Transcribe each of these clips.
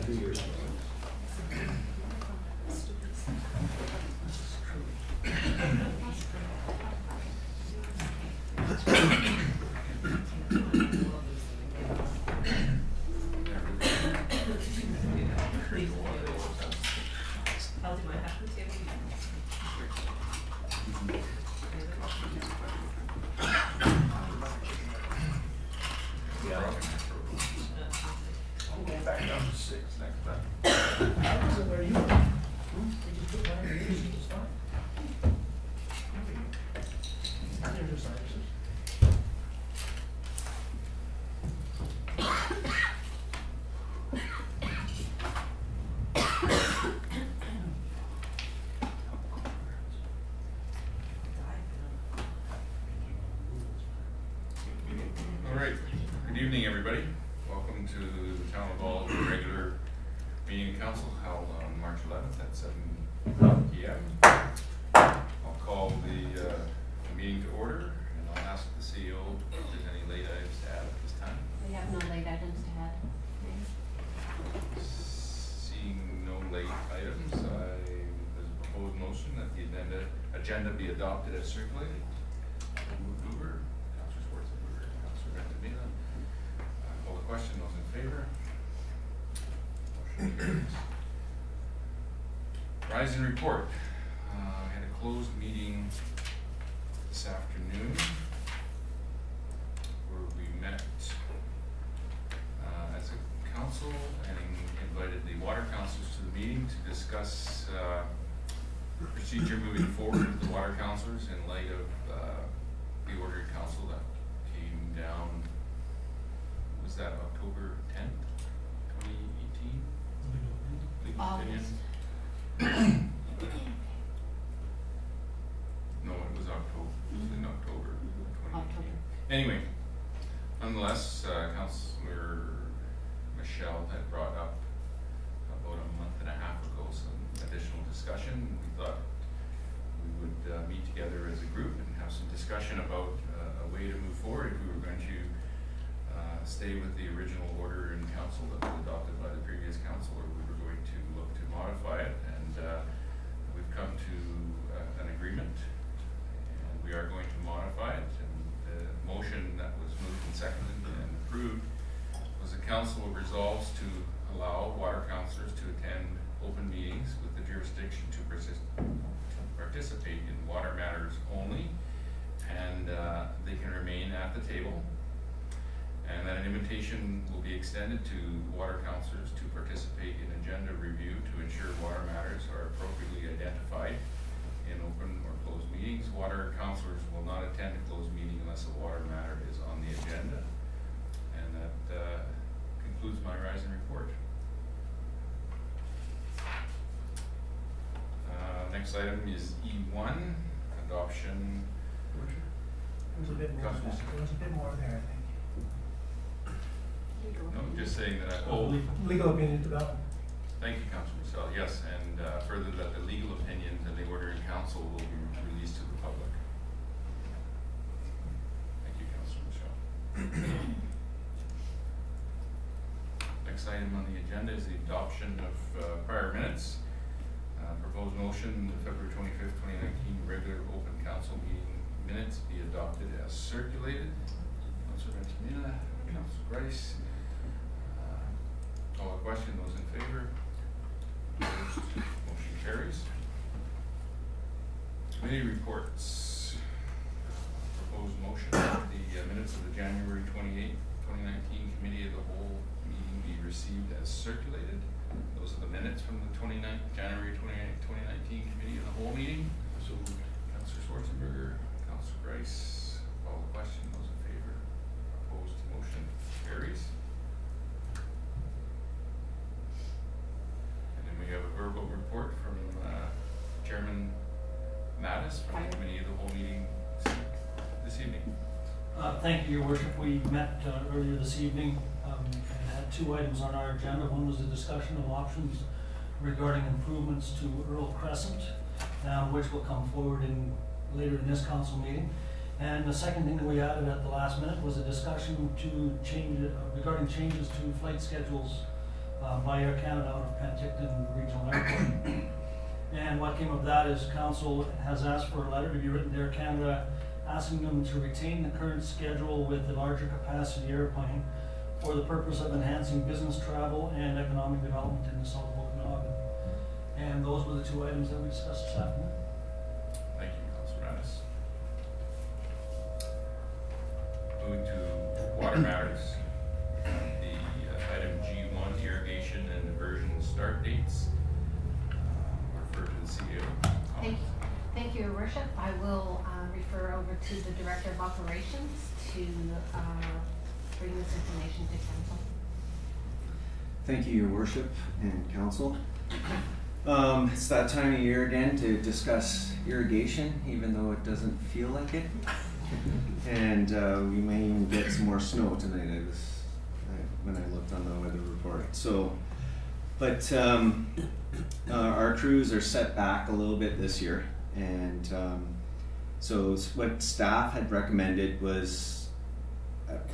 2 years ago. I'll do my half with you. I'm going back down to 6 next time. Where are you? Did you put one of yours? It's fine. There's your sinuses. All right. Good evening, everybody. Welcome to the Town of Ball's regular meeting of council held on March 11th at 7 p.m. I'll call the meeting to order, and I'll ask the CEO if there's any late items to add at this time. We have no late items to add. Seeing no late items, there's a proposed motion that the agenda be adopted as circulated. Councillor Schwarzenberger, Councillor Bentamina. Call the question. Those in favor? Motion carries. Rise and report. We had a closed meeting this afternoon where we met as a council and invited the water councillors to the meeting to discuss procedure moving forward with the water councillors in light of the order in council that came down. Was that October 10th, 2018? Legal opinion? No, it was October. It was in October 2018. Anyway, nonetheless, Councillor Machial had brought up about a month and a half ago some additional discussion. We thought we would meet together as a group and have some discussion about a way to move forward if we were going to stay with the original order in council that was adopted by the previous council, or we were going to look to modify it. And we've come to an agreement, and we are going to modify it. And the motion that was moved and seconded and approved was the council resolves to allow water councillors to attend open meetings with the jurisdiction to participate in water matters only, and they can remain at the table, and that an invitation will be extended to water councillors to participate in agenda review to ensure water matters are appropriately identified in open or closed meetings. Water councillors will not attend a closed meeting unless a water matter is on the agenda. And that concludes my rise and report. Next item is E1, adoption. There was a bit more. There was a bit more there, I think. No, just saying that Legal opinion development. Thank you, Councillor Machial. Yes, and further that the legal opinions and the order in council will be released to the public. Thank you, Councillor Machial. Next item on the agenda is the adoption of prior minutes. Proposed motion, the February 25th, 2019 regular open council meeting minutes be adopted as circulated. Councillor Bentamina, Councillor Grice. Call a question. Those in favor? Motion carries. Committee reports. Proposed motion that the minutes of the January 28th, 2019 Committee of the Whole meeting be received as circulated. Those are the minutes from the January 28th, 2019 Committee of the Whole meeting. So Councillor Schwarzenberger, Councillor Grice. Call the question. Those in favor? Opposed? Motion carries. We have a verbal report from Chairman Mattes from the Committee of the Whole meeting this evening. Thank you, Your Worship. We met earlier this evening and had 2 items on our agenda. One was a discussion of options regarding improvements to Earl Crescent, which will come forward later in this council meeting. And the second thing that we added at the last minute was a discussion to regarding changes to flight schedules by Air Canada out of Penticton Regional Airport. And what came of that is Council has asked for a letter to be written to Air Canada asking them to retain the current schedule with the larger capacity airplane for the purpose of enhancing business travel and economic development in the south of Okanagan. And those were the two items that we discussed this afternoon. Thank you, Councillor Mattes. Moving to water matters. The item G1, irrigation and diversion start dates. Refer to the CEO. Thank you, Your Worship. I will refer over to the Director of Operations to bring this information to Council. Thank you, Your Worship and Council. It's that time of year again to discuss irrigation, even though it doesn't feel like it. And we may even get some more snow tonight when I looked on the weather report. So, but our crews are set back a little bit this year. And so what staff had recommended was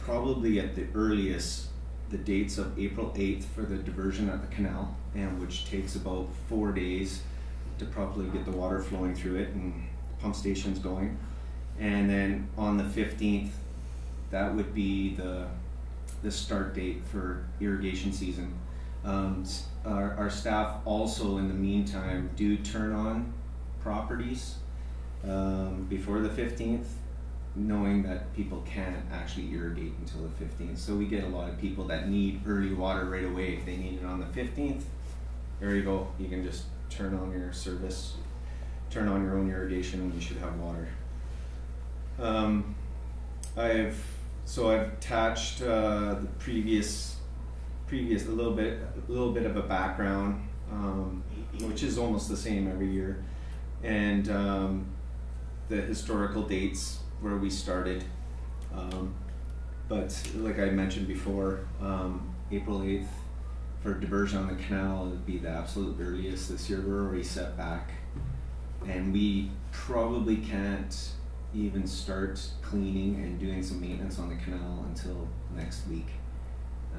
probably at the earliest the dates of April 8th for the diversion at the canal, and which takes about 4 days to properly get the water flowing through it and pump stations going. And then on the 15th, that would be the start date for irrigation season. Our staff also in the meantime do turn on properties before the 15th, knowing that people can't actually irrigate until the 15th. So we get a lot of people that need early water right away. If they need it on the 15th, there you go. You can just turn on your service, turn on your own irrigation, and you should have water. I've attached the previous a little bit of a background, which is almost the same every year, and the historical dates where we started. But like I mentioned before, April 8th for diversion on the canal would be the absolute earliest. This year we're already set back, and we probably can't even start cleaning and doing some maintenance on the canal until next week.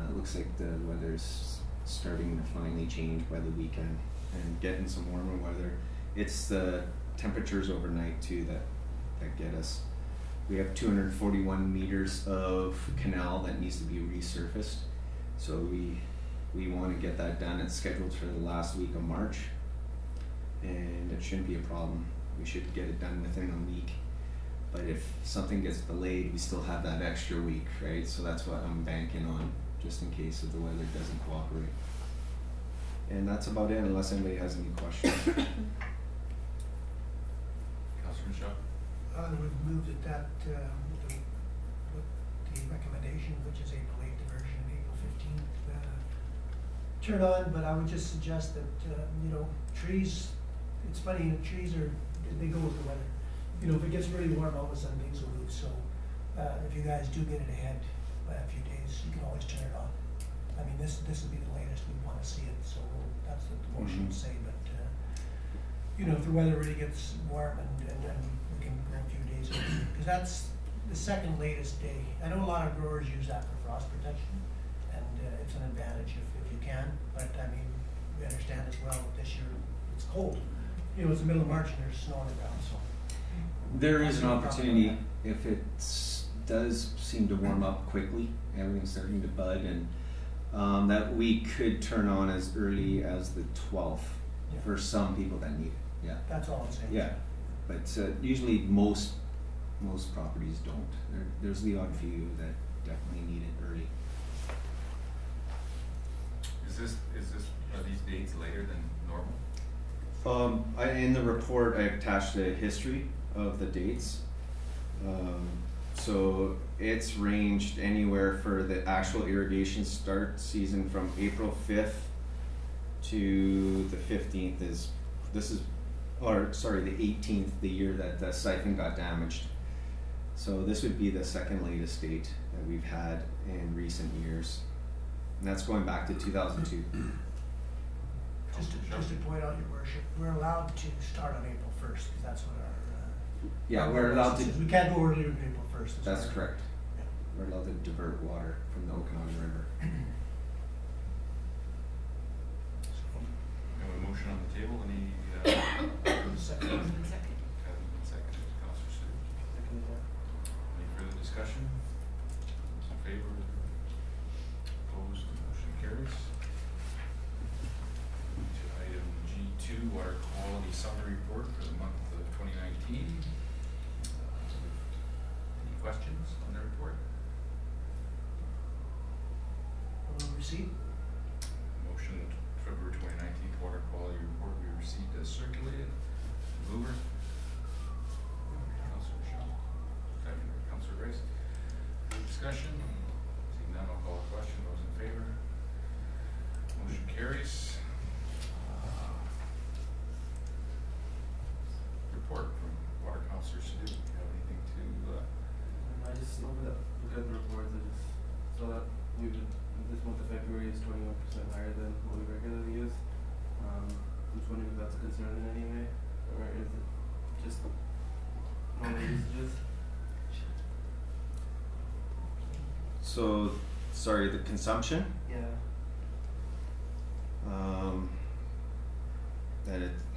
It looks like the weather's starting to finally change by the weekend and getting some warmer weather. It's the temperatures overnight too that get us. We have 241 meters of canal that needs to be resurfaced, so we want to get that done. It's scheduled for the last week of March, and it shouldn't be a problem. We should get it done within a week. But if something gets delayed, we still have that extra week, right? So that's what I'm banking on, just in case if the weather doesn't cooperate. And that's about it, unless anybody has any questions. Councillor Machial. I would move that the recommendation, which is April 8th diversion and April 15th, turn on. But I would just suggest that trees. It's funny, trees they go with the weather. If it gets really warm, all of a sudden things will move. So if you guys do get it ahead by a few days, you can always turn it on. I mean, this will be the latest we want to see it. So that's what the motion would say. But if the weather really gets warm and we can go a few days, because that's the second latest day. I know a lot of growers use that for frost protection, and it's an advantage if you can. But I mean, we understand as well that this year it's cold. It's the middle of March and there's snow on the ground. So there is an opportunity if it does seem to warm up quickly. Everything's starting to bud, and that we could turn on as early as the 12th for some people that need it. Yeah, that's all I'm saying. Yeah, but usually most properties don't. There's the odd few that definitely need it early. Are these dates later than normal? In the report, I attached a history of the dates. So it's ranged anywhere for the actual irrigation start season from April 5th to the 15th the 18th, the year that the siphon got damaged. So this would be the second latest date that we've had in recent years. And that's going back to 2002. Just to point out, Your Worship, we're allowed to start on April 1st, because that's what our we're allowed to. We can't go earlier than April 1st. That's correct. Yeah. We're allowed to divert water from the Okanagan River. favor? Opposed? Motion carries. To item G2, water quality summary report for the month of 2019. Any questions on the report? Receipt? Motion February 2019 water quality report we received as circulated. Mover. Councillor Machial. Second, Councillor Rice. Discussion. Seeing none, I'll call a question. Those in favor? Motion carries. Report from Water Councillor Sidhu. Do you have anything to? I just looked at the reports. I just saw that this month of February is 21% higher than what we regularly use. I'm just wondering if that's a concern in any way, or is it just normal usages? So, sorry, the consumption? Yeah.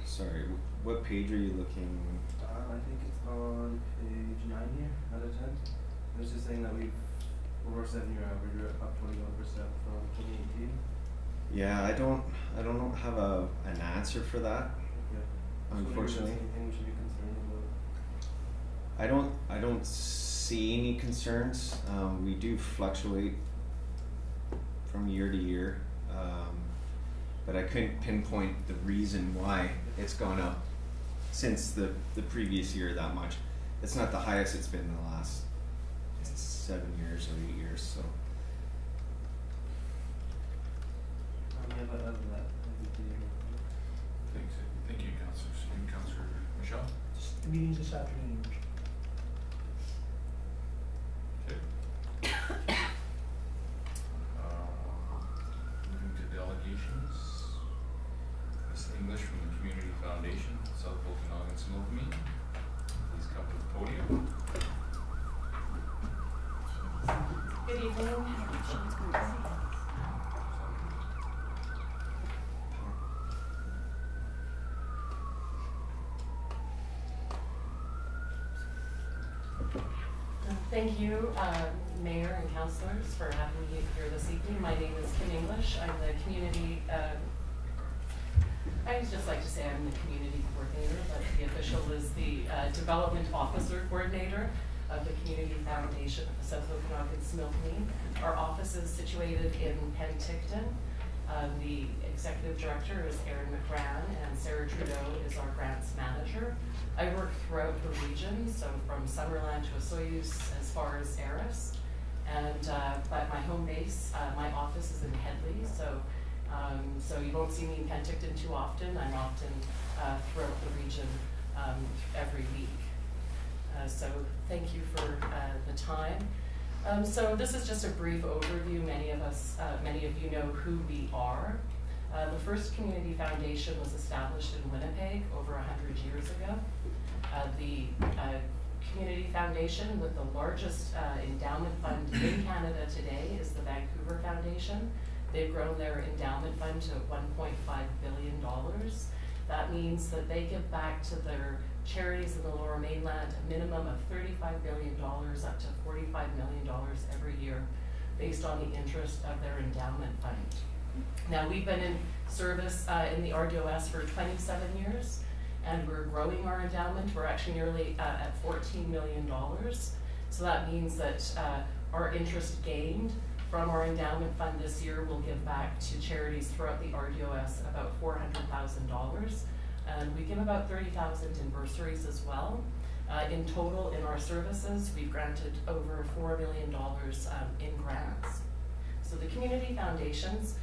Sorry, what page are you looking? I think it's on page 9 here, out of 10. It's just saying that over our 7-year average, we're up 21% from 2018. Yeah, I don't have an answer for that. Okay. Unfortunately. Is there anything we should be concerned about? I don't see any concerns. We do fluctuate from year to year, but I couldn't pinpoint the reason why it's gone up since the previous year that much. It's not the highest it's been in the last 7 years or 8 years. So. Yeah, but other than that, Thanks. Thank you, Councillor Sidhu. Councillor Machial. Just the meetings this afternoon. Okay. Moving to delegations. Miss English from the Community Foundation, South Okanagan, Similkameen. Please come to the podium. Good evening. Thank you, Mayor and Councillors, for having me here this evening. My name is Kim English. I'm the community, I would just like to say I'm the community coordinator, but the official is the Development Officer Coordinator of the Community Foundation of the South Okanagan Similkameen. Our office is situated in Penticton. The Executive Director is Erin McGran, and Sarah Trudeau is our Grants Manager. I work throughout the region, so from Summerland to Osoyoos as far as Eris. And but my home base, my office is in Headley, so so you won't see me in Penticton too often. I'm often throughout the region every week. So thank you for the time. So this is just a brief overview. Many of you know who we are. The first community foundation was established in Winnipeg over 100 years ago. The community foundation with the largest endowment fund in Canada today is the Vancouver Foundation. They've grown their endowment fund to $1.5 billion. That means that they give back to their charities in the Lower Mainland a minimum of $35 billion up to $45 million every year based on the interest of their endowment fund. Now, we've been in service in the RDOS for 27 years, and we're growing our endowment. We're actually nearly at $14 million. So that means that our interest gained from our endowment fund this year will give back to charities throughout the RDOS about $400,000. And we give about $30,000 in bursaries as well. In total, in our services, we've granted over $4 million in grants. So the community foundations,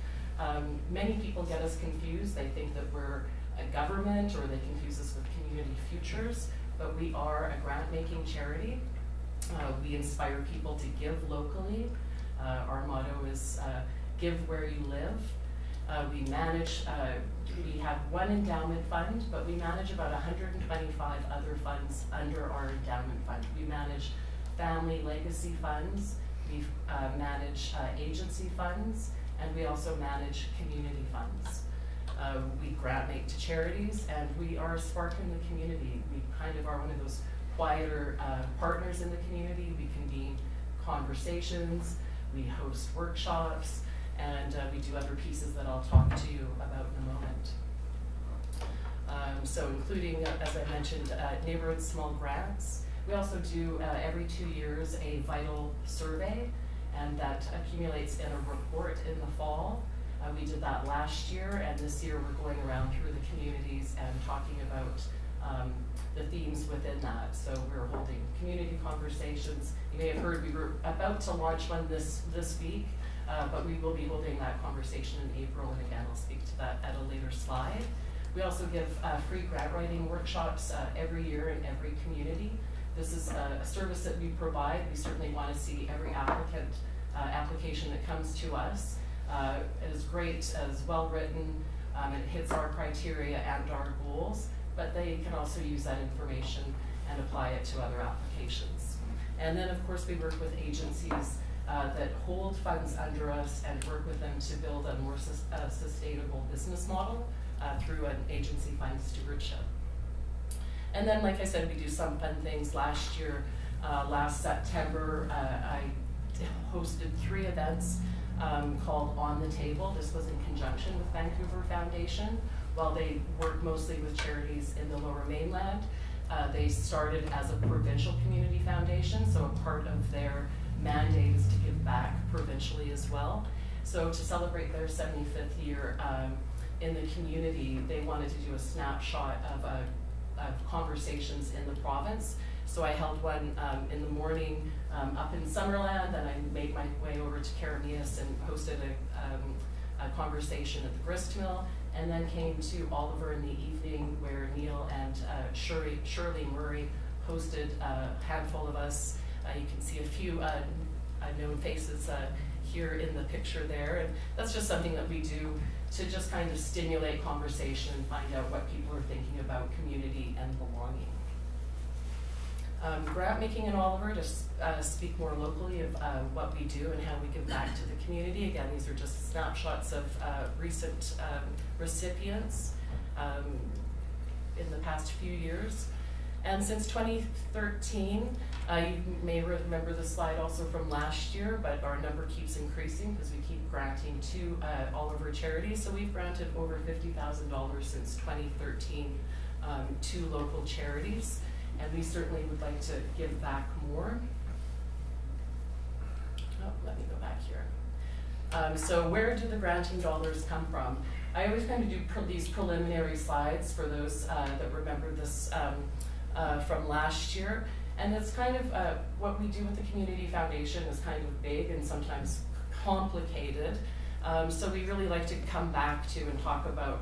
many people get us confused. They think that we're a government, or they confuse us with Community Futures, but we are a grant-making charity. We inspire people to give locally. Our motto is give where you live. We manage, we have one endowment fund, but we manage about 125 other funds under our endowment fund. We manage family legacy funds, we manage agency funds, and we also manage community funds. We grant make to charities, and we are a spark in the community. We kind of are one of those quieter partners in the community. We convene conversations. we host workshops, and we do other pieces that I'll talk to you about in a moment. So including, as I mentioned, neighborhood small grants. We also do every 2 years a vital survey, and that accumulates in a report in the fall. We did that last year, and this year we're going around through the communities and talking about the themes within that. So we're holding community conversations. You may have heard we were about to launch one this week, but we will be holding that conversation in April, and again, I'll speak to that at a later slide. We also give free grant writing workshops every year in every community. This is a service that we provide. We certainly want to see every application that comes to us. It is great, as well written, it hits our criteria and our goals, but they can also use that information and apply it to other applications. And then of course we work with agencies that hold funds under us and work with them to build a more sustainable business model through an agency fund stewardship. And then, like I said, we do some fun things. Last year, last September, I hosted 3 events called On the Table. This was in conjunction with Vancouver Foundation. While they work mostly with charities in the Lower Mainland, they started as a provincial community foundation, so a part of their mandate is to give back provincially as well. So to celebrate their 75th year in the community, they wanted to do a snapshot of conversations in the province. So I held one in the morning up in Summerland, then I made my way over to Caramias and hosted a conversation at the grist mill, and then came to Oliver in the evening where Neil and Shirley Murray hosted a handful of us. You can see a few known faces here in the picture there, and that's just something that we do to just kind of stimulate conversation and find out what people are thinking about community and belonging. Grant making in Oliver, to speak more locally of what we do and how we give back to the community. Again, these are just snapshots of recent recipients in the past few years. And since 2013, you may remember the slide also from last year, but our number keeps increasing because we keep granting to Oliver charities. So we've granted over $50,000 since 2013 to local charities, and we certainly would like to give back more. Oh, let me go back here. So where do the granting dollars come from? I always kind of do these preliminary slides for those that remember this from last year. And it's kind of what we do with the Community Foundation is kind of big and sometimes complicated. So we really like to come back to and talk about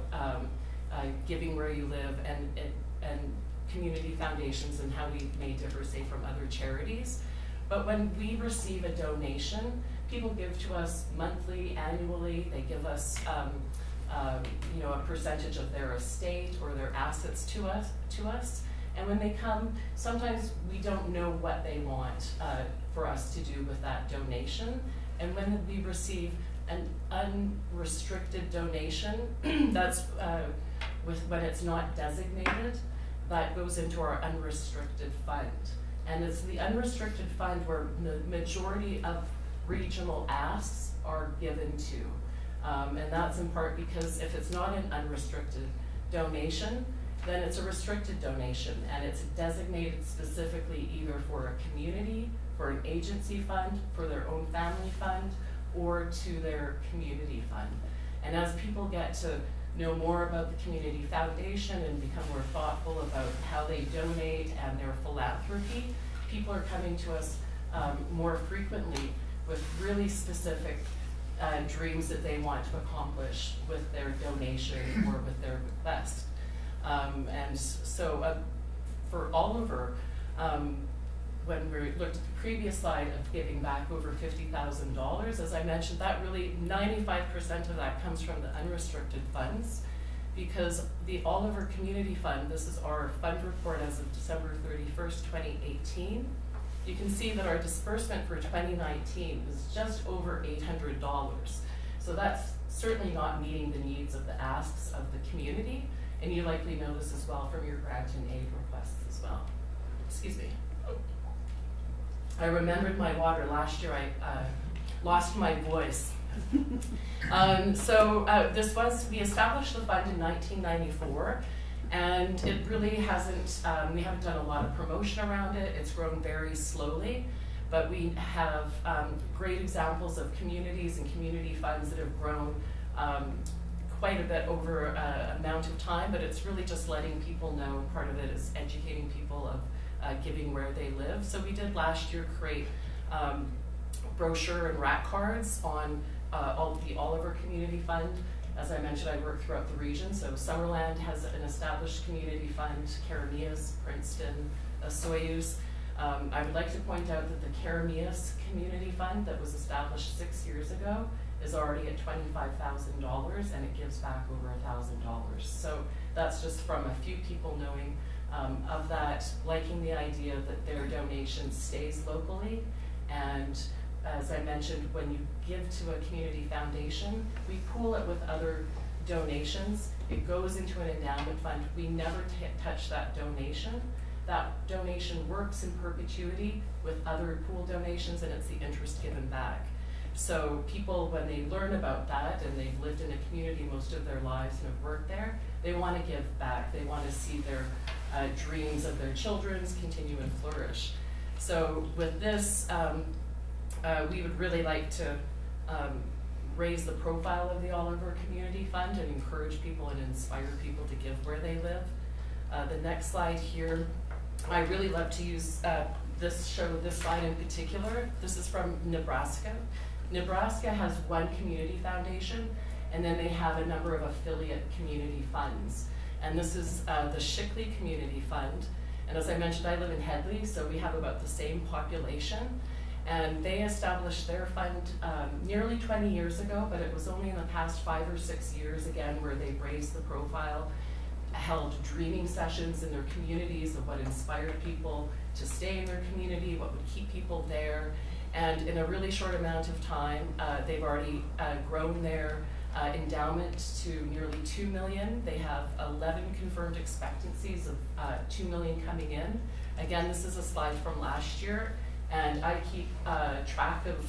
giving where you live and community foundations and how we may differ, say, from other charities. But when we receive a donation, people give to us monthly, annually. They give us you know, a percentage of their estate or their assets to us. And when they come, sometimes we don't know what they want for us to do with that donation. And when we receive an unrestricted donation, that's when it's not designated, that goes into our unrestricted fund. And it's the unrestricted fund where the majority of regional asks are given to. And that's in part because if it's not an unrestricted donation, then it's a restricted donation, and it's designated specifically either for a community, for an agency fund, for their own family fund, or to their community fund. And as people get to know more about the Community Foundation and become more thoughtful about how they donate and their philanthropy, people are coming to us more frequently with really specific dreams that they want to accomplish with their donation or with their request. And so for Oliver, when we looked at the previous slide of giving back over $50,000, as I mentioned, that really 95% of that comes from the unrestricted funds, because the Oliver Community Fund, this is our fund report as of December 31st, 2018. You can see that our disbursement for 2019 was just over $800. So that's certainly not meeting the needs of the asks of the community. And you likely know this as well from your grant and aid requests as well. Excuse me. I remembered my water. Last year lost my voice. We established the fund in 1994, and it really hasn't, we haven't done a lot of promotion around it. It's grown very slowly, but we have great examples of communities and community funds that have grown quite a bit over an amount of time, but it's really just letting people know. Part of it is educating people of giving where they live. So we did last year create brochure and rack cards on the Oliver Community Fund. As I mentioned, I work throughout the region, so Summerland has an established community fund, Karamias, Princeton, Soyuz. I would like to point out that the Karamias Community Fund that was established 6 years ago is already at $25,000, and it gives back over $1,000. So that's just from a few people knowing of that, liking the idea that their donation stays locally. And as I mentioned, when you give to a community foundation, we pool it with other donations. It goes into an endowment fund. We never touch that donation. That donation works in perpetuity with other pool donations, and it's the interest given back. So people, when they learn about that, and they've lived in a community most of their lives and have worked there, they want to give back. They want to see their dreams of their children continue and flourish. So with this, we would really like to raise the profile of the Oliver Community Fund and encourage people and inspire people to give where they live. The next slide here, I really love to use this slide in particular. This is from Nebraska. Nebraska has one community foundation, and then they have a number of affiliate community funds. And this is the Shickley Community Fund. And as I mentioned, I live in Headley, so we have about the same population. And they established their fund nearly 20 years ago, but it was only in the past 5 or 6 years, again, where they raised the profile, held dreaming sessions in their communities of what inspired people to stay in their community, what would keep people there. And in a really short amount of time, they've already grown their endowment to nearly $2 million. They have 11 confirmed expectancies of $2 million coming in. Again, this is a slide from last year, and I keep track of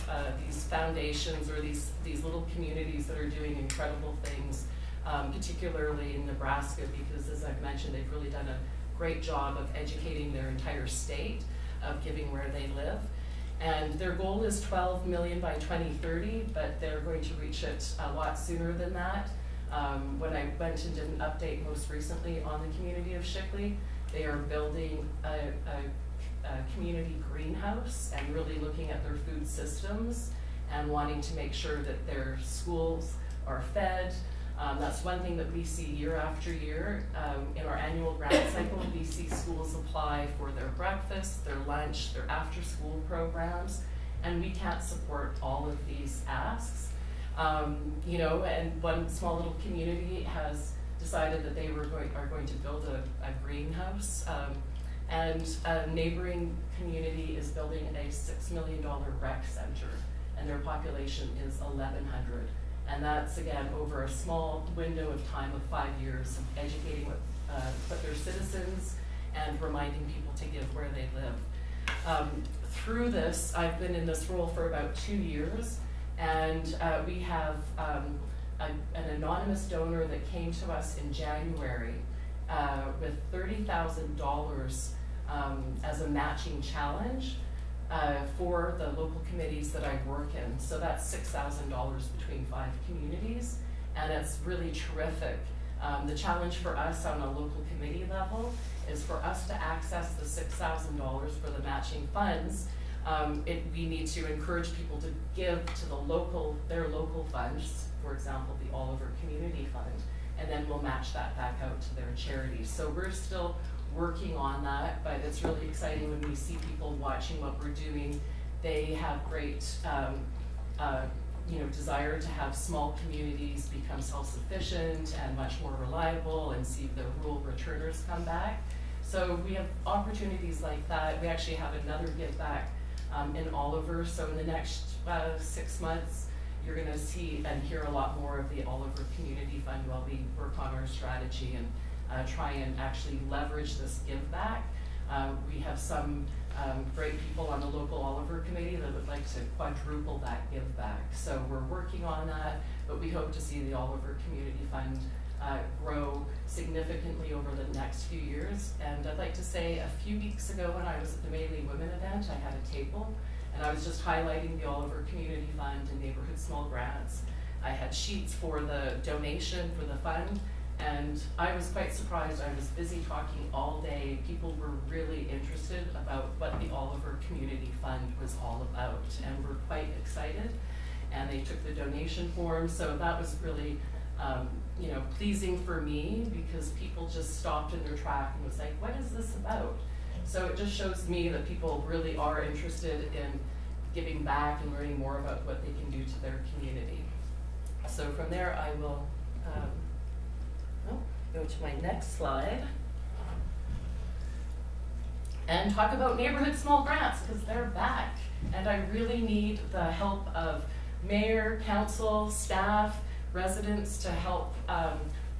these foundations or these little communities that are doing incredible things, particularly in Nebraska, because as I've mentioned, they've really done a great job of educating their entire state of giving where they live. And their goal is 12 million by 2030, but they're going to reach it a lot sooner than that. When I went and did an update most recently on the community of Shickley, they are building a community greenhouse and really looking at their food systems and wanting to make sure that their schools are fed. That's one thing that we see year after year. In our annual grant cycle, we see schools apply for their breakfast, their lunch, their after-school programs, and we can't support all of these asks. You know, and one small little community has decided that they are going to build a greenhouse, and a neighboring community is building a $6 million rec center, and their population is 1,100. And that's, again, over a small window of time of 5 years of educating their citizens and reminding people to give where they live. Through this, I've been in this role for about 2 years, and we have an anonymous donor that came to us in January with $30,000 as a matching challenge for the local committees that I work in. So that's $6,000 between 5 communities, and it's really terrific. The challenge for us on a local committee level is for us to access the $6,000 for the matching funds. We need to encourage people to give to their local funds, for example, the Oliver Community Fund, and then we'll match that back out to their charities. So we're still working on that, but it's really exciting when we see people watching what we're doing. They have great desire to have small communities become self-sufficient and much more reliable and see the rural returners come back. So we have opportunities like that. We actually have another give back in Oliver. So in the next 6 months, you're going to see and hear a lot more of the Oliver Community Fund while we work on our strategy and try and actually leverage this give back We have some great people on the local Oliver Committee that would like to quadruple that give back. So we're working on that, but we hope to see the Oliver Community Fund grow significantly over the next few years. And I'd like to say a few weeks ago when I was at the Mainly Women event, I had a table and I was just highlighting the Oliver Community Fund and neighborhood small grants. I had sheets for the donation for the fund, and I was quite surprised. I was busy talking all day. People were really interested about what the Oliver Community Fund was all about, and were quite excited. And they took the donation form, so that was really you know, pleasing for me, because people just stopped in their track and was like, what is this about? So it just shows me that people really are interested in giving back and learning more about what they can do to their community. So from there I will go to my next slide and talk about neighborhood small grants, because they're back. And I really need the help of mayor, council, staff, residents to help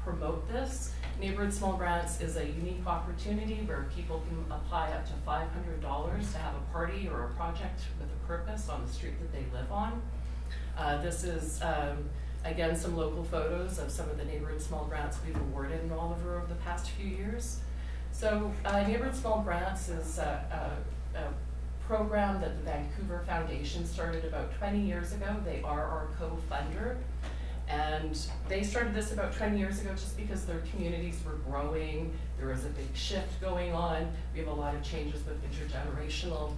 promote this. Neighborhood small grants is a unique opportunity where people can apply up to $500 to have a party or a project with a purpose on the street that they live on. This is, again, some local photos of some of the neighborhood small grants we've awarded in Oliver over the past few years. So neighborhood small grants is a program that the Vancouver Foundation started about 20 years ago. They are our co-funder. And they started this about 20 years ago just because their communities were growing. There was a big shift going on. We have a lot of changes with intergenerational.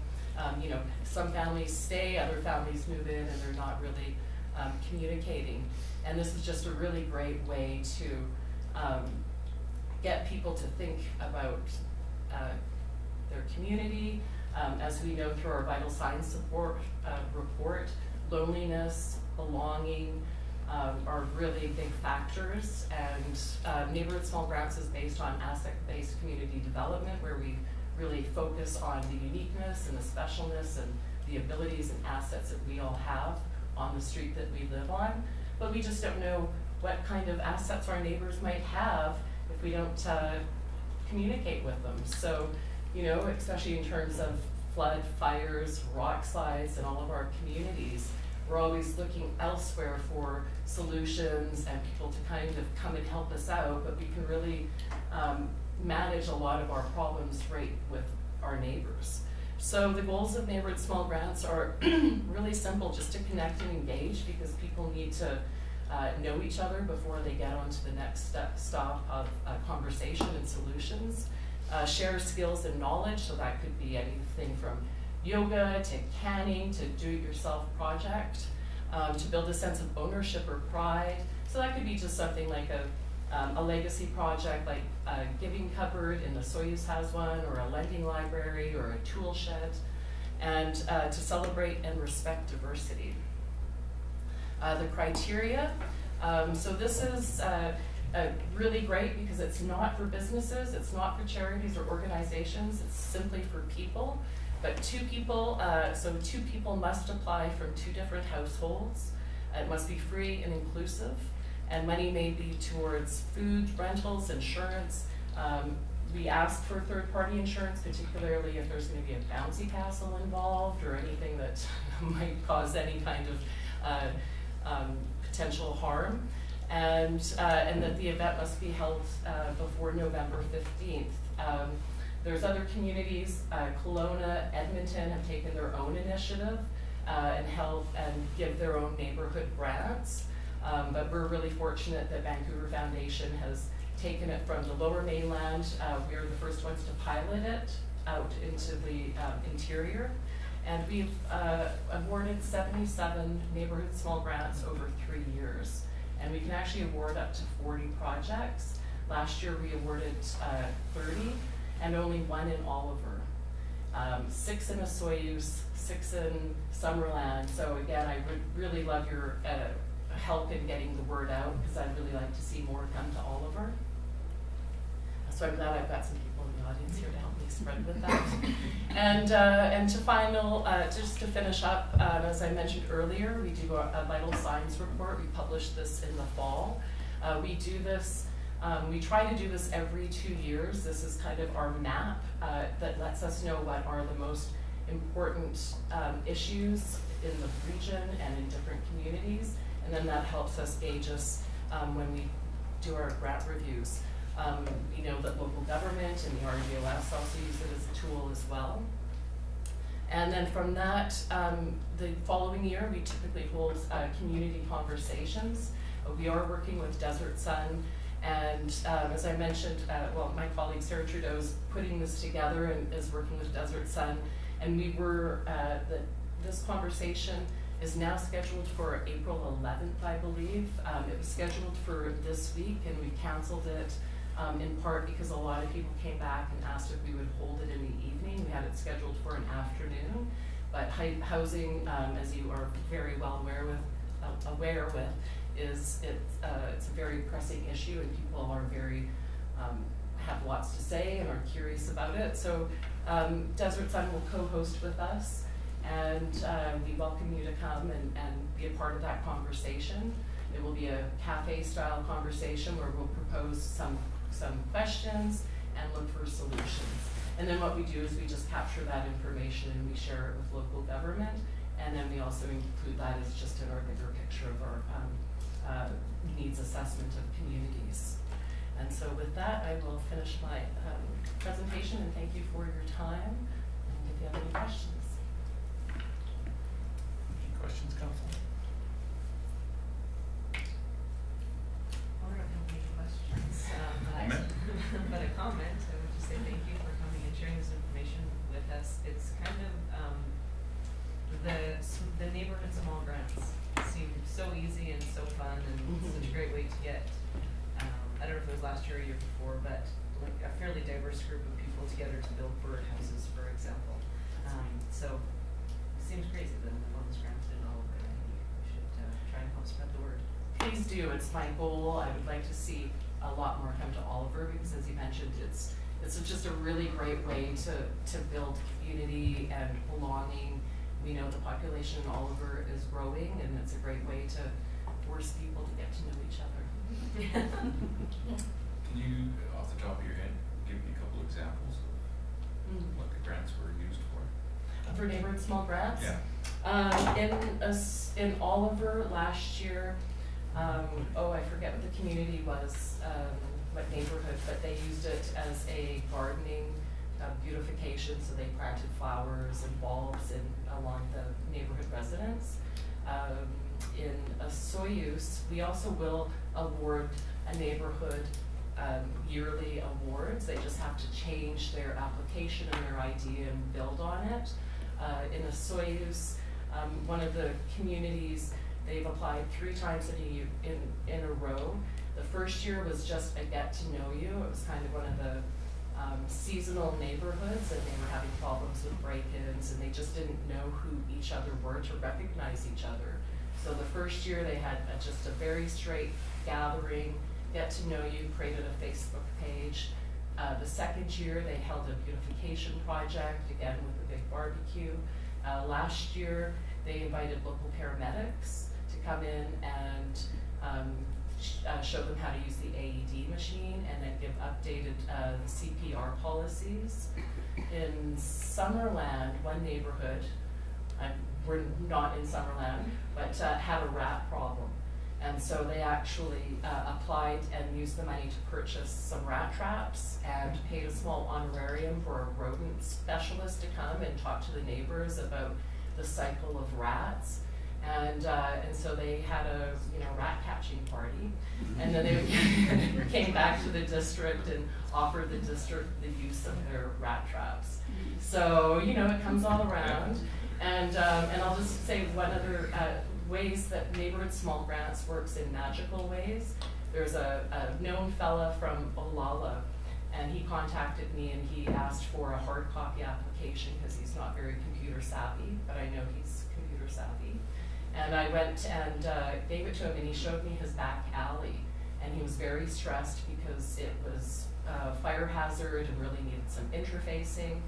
You know, some families stay, other families move in, and they're not really communicating. And this is just a really great way to get people to think about their community. As we know through our vital signs support report, loneliness, belonging, are really big factors, and neighborhood small grants is based on asset-based community development, where we really focus on the uniqueness and the specialness and the abilities and assets that we all have on the street that we live on, but we just don't know what kind of assets our neighbors might have if we don't communicate with them. So, you know, especially in terms of flood, fires, rock slides, and all of our communities, we're always looking elsewhere for solutions and people to kind of come and help us out, but we can really manage a lot of our problems right with our neighbors. So the goals of neighborhood small grants are really simple, just to connect and engage, because people need to know each other before they get on to the next stop of conversation and solutions. Share skills and knowledge, so that could be anything from yoga to canning to do-it-yourself project, to build a sense of ownership or pride. So that could be just something like a legacy project, like a giving cupboard, and the Soyuz has one, or a lending library, or a tool shed, and to celebrate and respect diversity. The criteria, so this is really great because it's not for businesses, it's not for charities or organizations, it's simply for people. But two people must apply from 2 different households. It must be free and inclusive, and money may be towards food, rentals, insurance. We ask for third-party insurance, particularly if there's going to be a bouncy castle involved or anything that might cause any kind of potential harm, and that the event must be held before November 15th. There's other communities, Kelowna, Edmonton have taken their own initiative and give their own neighborhood grants. But we're really fortunate that Vancouver Foundation has taken it from the Lower Mainland. We are the first ones to pilot it out into the interior. And we've awarded 77 neighborhood small grants over 3 years. And we can actually award up to 40 projects. Last year we awarded 30. And only 1 in Oliver, 6 in Osoyoos, 6 in Summerland. So again, I would really love your help in getting the word out, because I'd really like to see more come to Oliver. So I'm glad I've got some people in the audience here to help me spread with that. And just to finish up, as I mentioned earlier, we do a vital signs report. We published this in the fall. We do this We try to do this every 2 years. This is kind of our map that lets us know what are the most important issues in the region and in different communities, and then that helps us gauge us when we do our grant reviews. We know that local government and the RDOS also use it as a tool as well. And then from that, the following year, we typically hold community conversations. We are working with Desert Sun, and as I mentioned, well, my colleague Sarah Trudeau is putting this together and is working with Desert Sun. And we were, this conversation is now scheduled for April 11th, I believe. It was scheduled for this week, and we canceled it in part because a lot of people came back and asked if we would hold it in the evening. We had it scheduled for an afternoon, but housing, as you are very well aware with, is it's a very pressing issue, and people are very have lots to say and are curious about it. So Desert Sun will co-host with us, and we welcome you to come and be a part of that conversation. It will be a cafe-style conversation where we'll propose some questions and look for solutions. And then what we do is we just capture that information and we share it with local government, and then we also include that as just in our bigger picture of our needs assessment of communities. And so with that, I will finish my presentation, and thank you for your time. And if you have any questions. Any questions, Council? Well, I don't have any questions, but a comment. I would just say thank you for coming and sharing this information with us. It's kind of the neighborhood small grants seem so easy and so fun, and such a great way to get, I don't know if it was last year or year before, but like a fairly diverse group of people together to build birdhouses, for example. So it seems crazy that everyone was granted and all of it. I think we should try and help spread the word. Please do. It's my goal. I would like to see a lot more come to Oliver, because as you mentioned, it's just a really great way to build community and belonging. We know the population in Oliver is growing, and it's a great way to force people to get to know each other. Can you, off the top of your head, give me a couple examples of what the grants were used for? For neighborhood small grants? Yeah. In Oliver last year, oh, I forget what the community was, what neighborhood, but they used it as a gardening beautification, so they planted flowers and bulbs along the neighborhood residents. In Soyuz, we also will award a neighborhood yearly awards. They just have to change their application and their idea and build on it. In Soyuz, one of the communities, they've applied 3 times in a row. The first year was just a get to know you. It was kind of one of the seasonal neighborhoods, and they were having problems with break-ins, and they just didn't know who each other were to recognize each other. So the first year they had just a very straight gathering, get to know you, created a Facebook page. The second year they held a beautification project, again with a big barbecue. Last year they invited local paramedics to come in and show them how to use the AED machine, and then give updated CPR policies. In Summerland, one neighborhood, we're not in Summerland, but had a rat problem. And so they actually applied and used the money to purchase some rat traps and paid a small honorarium for a rodent specialist to come and talk to the neighbors about the cycle of rats. And so they had a rat catching party, and then they came back to the district and offered the district the use of their rat traps. So it comes all around. And I'll just say one other ways that neighborhood small grants works in magical ways. There's a known fella from Olalla, and he contacted me and he asked for a hard copy application because he's not very computer savvy, but I know he's computer savvy. And I went and gave it to him, and he showed me his back alley, and he was very stressed because it was a fire hazard and really needed some interfacing.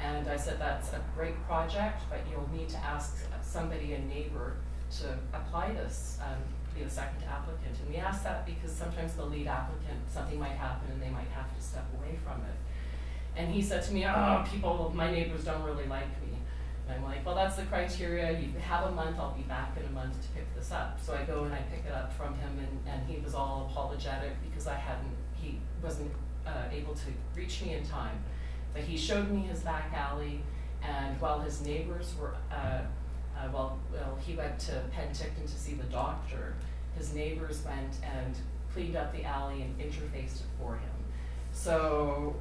And I said, that's a great project, but you'll need to ask somebody, a neighbor, to apply this be the second applicant. And we asked that because sometimes the lead applicant, something might happen and they might have to step away from it. And he said to me, oh, my neighbors don't really like me. And I'm like, well, that's the criteria. You have a month, I'll be back in a month to pick this up. So I go and I pick it up from him, and he was all apologetic because he wasn't able to reach me in time. But he showed me his back alley, and while his neighbors were, he went to Penticton to see the doctor, his neighbors went and cleaned up the alley and interfaced it for him. So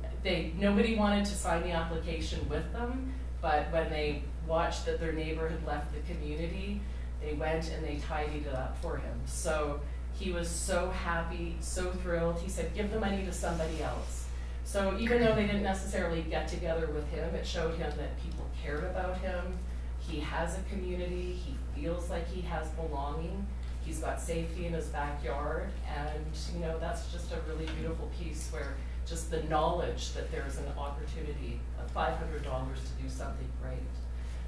nobody wanted to sign the application with them, but when they watched that their neighbor had left the community, they went and they tidied it up for him. So he was so happy, so thrilled. He said, give the money to somebody else. So even though they didn't necessarily get together with him, it showed him that people cared about him. He has a community. He feels like he has belonging. He's got safety in his backyard. And, you know, that's just a really beautiful piece where just the knowledge that there's an opportunity of $500 to do something great.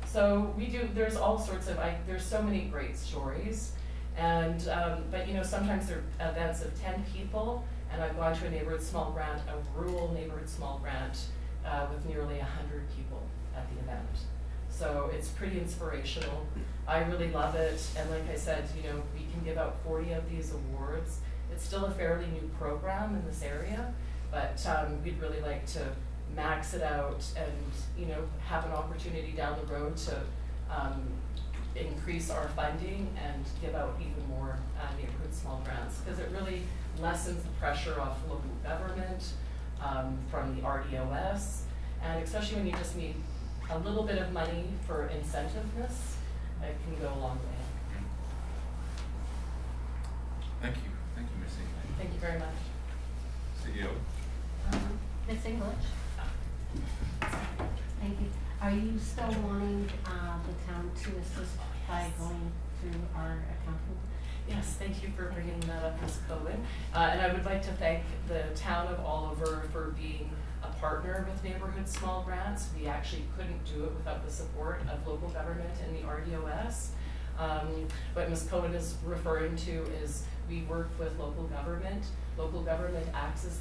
So there's all sorts of, there's so many great stories. And, but you know, sometimes there are events of 10 people, and I've gone to a neighborhood small grant, a rural neighborhood small grant, with nearly 100 people at the event. So it's pretty inspirational. I really love it. And like I said, you know, we can give out 40 of these awards. It's still a fairly new program in this area, but we'd really like to max it out and, you know, have an opportunity down the road to increase our funding and give out even more neighborhood small grants, because it really lessens the pressure off local government from the RDOS, and especially when you just need a little bit of money for incentiveness, it can go a long way. Thank you, Ms. English. Thank you very much. CEO. Ms. English? Thank you. Are you still wanting the town to assist by going through our accountant? Yes, thank you for bringing that up, Ms. Cohen. And I would like to thank the town of Oliver for being a partner with Neighborhood Small Grants. We actually couldn't do it without the support of local government and the RDOS. What Ms. Cohen is referring to is we work with local government. Local government acts as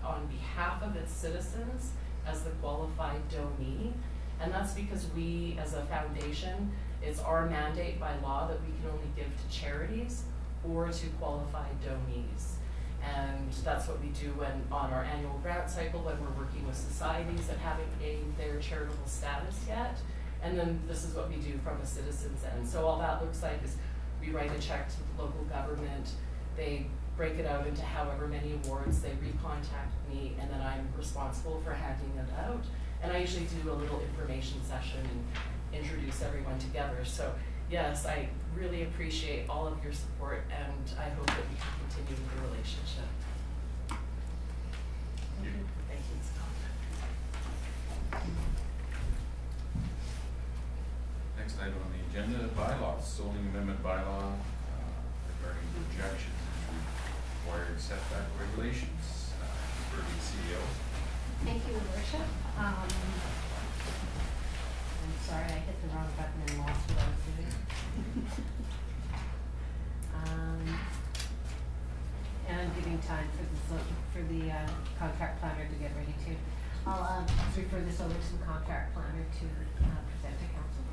on behalf of its citizens as the qualified donee. And that's because we, as a foundation, it's our mandate by law that we can only give to charities or to qualified donees. And that's what we do on our annual grant cycle when we're working with societies that haven't gained their charitable status yet. And then this is what we do from a citizen's end. So all that looks like is we write a check to the local government, they break it out into however many awards, they recontact me, and then I'm responsible for handing it out. And I usually do a little information session and introduce everyone together. So yes, I really appreciate all of your support, and I hope that we can continue with the relationship. Thank you. Thank you, Ms. Cohen. Next item on the agenda, bylaws, zoning amendment bylaw regarding projections and required setback regulations. For the CEO. Thank you, Your Worship. I'm sorry, I hit the wrong button and lost what I was doing. And I'm giving time for the contract planner to get ready too. I'll refer this over to the contract planner to present to council.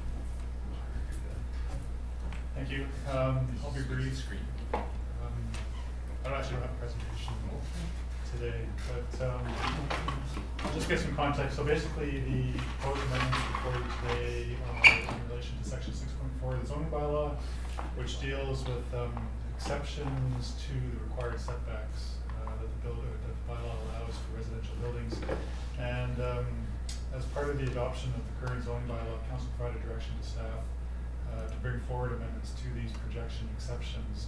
Thank you. I'll be brief. I actually don't have a presentation today, but I'll just get some context. So basically, the proposed amendments reported today in relation to section 6.4 of the zoning bylaw, which deals with exceptions to the required setbacks that the bylaw allows for residential buildings. And as part of the adoption of the current zoning bylaw, council provided direction to staff to bring forward amendments to these projection exceptions.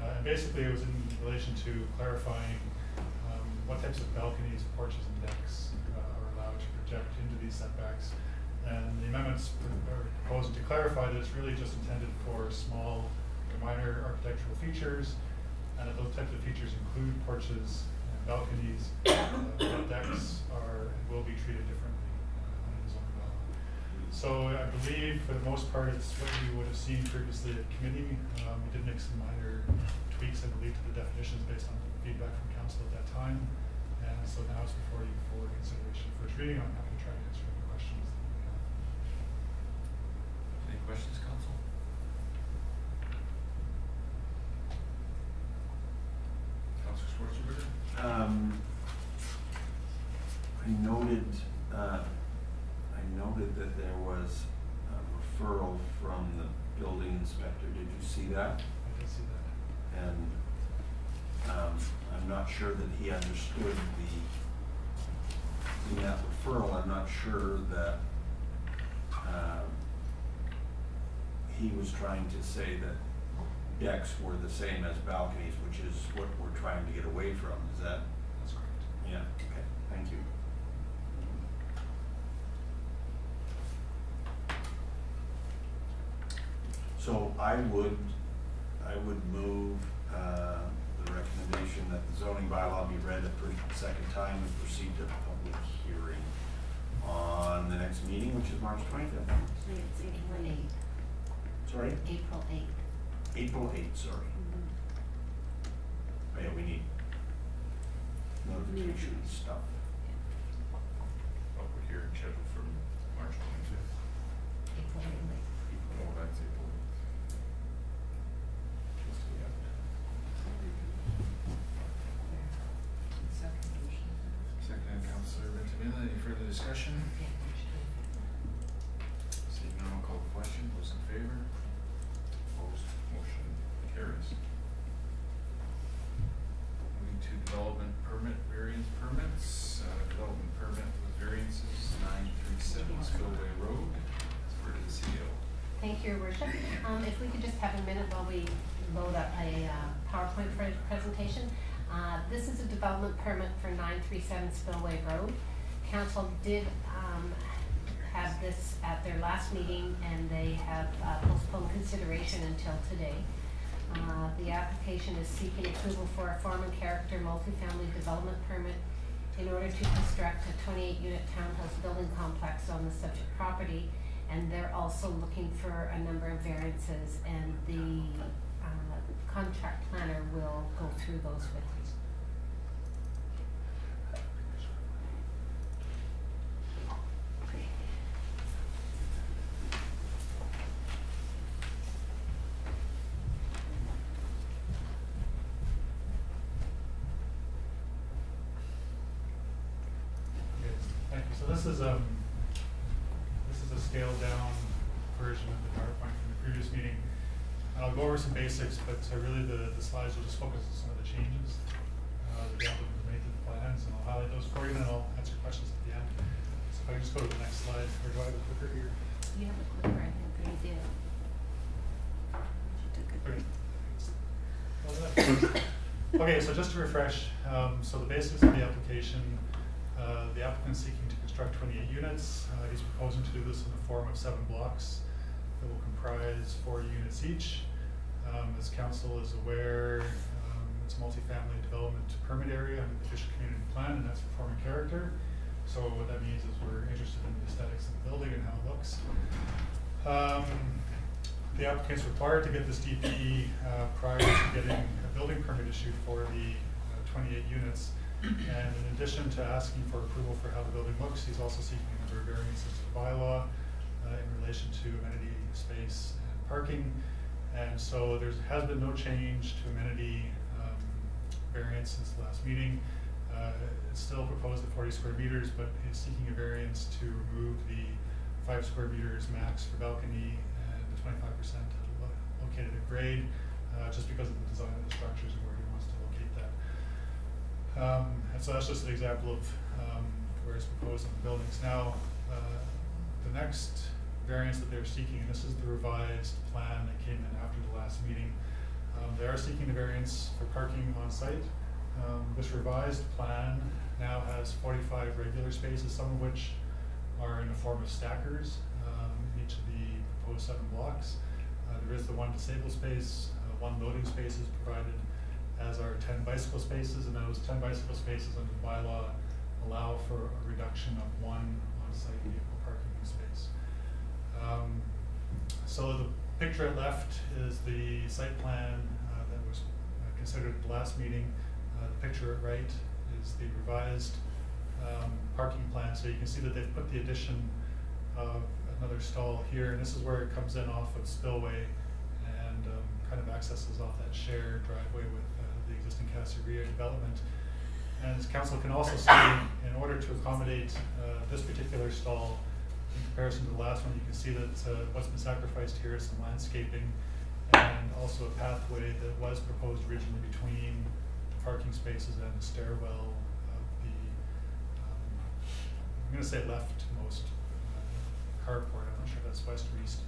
And basically, it was in relation to clarifying what types of balconies, porches, and decks are allowed to project into these setbacks. And the amendments are proposing to clarify that it's really just intended for small or minor architectural features, and that those types of features include porches and balconies. Decks will be treated differently under the zoning bylaw. So I believe for the most part it's what you would have seen previously at committee. We did make some minor tweaks, I believe, to the definitions based on feedback from council at that time. And so now it's before you for consideration first reading. I'm happy to try to answer any questions that you have. Any questions, council? Councillor Schwarzenberger? I noted that there was a referral from the building inspector. Did you see that? I did see that. And I'm not sure that he understood in that referral, I'm not sure that he was trying to say that decks were the same as balconies, which is what we're trying to get away from. Is that? That's correct. Yeah, okay, thank you. So I would move the recommendation that the zoning bylaw be read a second time and proceed to public hearing on the next meeting, which is March 25th. Actually, it's April 8th. Sorry? April 8th. April 8th, sorry. Oh, yeah, we need notification stuff. Public hearing scheduled for March 25th. April 8th. Oh, that's April 8th. Second, Councillor Ventimiglia. Any further discussion? Seeing none, I'll call the question. Those in favor? Opposed? Motion carries. Moving to development permit variance permits. Development permit with variances 937 Spillway Road. For the CEO. Thank you, Your Worship. If we could just have a minute while we load up a PowerPoint presentation. This is a development permit for 937 Spillway Road. Council did have this at their last meeting, and they have postponed consideration until today. The application is seeking approval for a form and character multifamily development permit in order to construct a 28-unit townhouse building complex on the subject property, and they're also looking for a number of variances, and the contract planner will go through those with you. So this is a scaled down version of the PowerPoint from the previous meeting. And I'll go over some basics, but really the slides will just focus on some of the changes that the applicant has made to the plans, and I'll highlight those for you, and then I'll answer questions at the end. So if I can just go to the next slide, or do I have a clicker here? You have a clicker, I think, or you do. Okay, so just to refresh, so the basics of the application, the applicant is seeking to construct 28 units. He's proposing to do this in the form of 7 blocks that will comprise 4 units each. As council is aware, it's a multifamily development permit area under the official community plan, and that's for form and character. So what that means is we're interested in the aesthetics of the building and how it looks. The applicant's required to get this DPE prior to getting a building permit issued for the 28 units. And in addition to asking for approval for how the building looks, he's also seeking a number of variances to the bylaw in relation to amenity, space, and parking. And so there has been no change to amenity variance since the last meeting. It's still proposed at 40 square meters, but he's seeking a variance to remove the 5 square meters max for balcony and the 25% located at grade, just because of the design of the structures and where he wants to locate that. And so that's just an example of where it's proposed in the buildings. Now, the next variance that they're seeking, and this is the revised plan that came in after the last meeting, they are seeking the variance for parking on site. This revised plan now has 45 regular spaces, some of which are in the form of stackers in each of the proposed 7 blocks. There is the 1 disabled space, 1 loading space is provided, as are 10 bicycle spaces, and those 10 bicycle spaces under the bylaw allow for a reduction of 1 on-site vehicle parking space. So the picture at left is the site plan that was considered at the last meeting. The picture at right is the revised parking plan. So you can see that they've put the addition of another stall here, and this is where it comes in off of Spillway and kind of accesses off that shared driveway with the existing Caseria development. And as council can also see, in order to accommodate this particular stall, in comparison to the last one, you can see that what's been sacrificed here is some landscaping and also a pathway that was proposed originally between the parking spaces and the stairwell of the, I'm going to say leftmost carport. I'm not sure if that's west or east.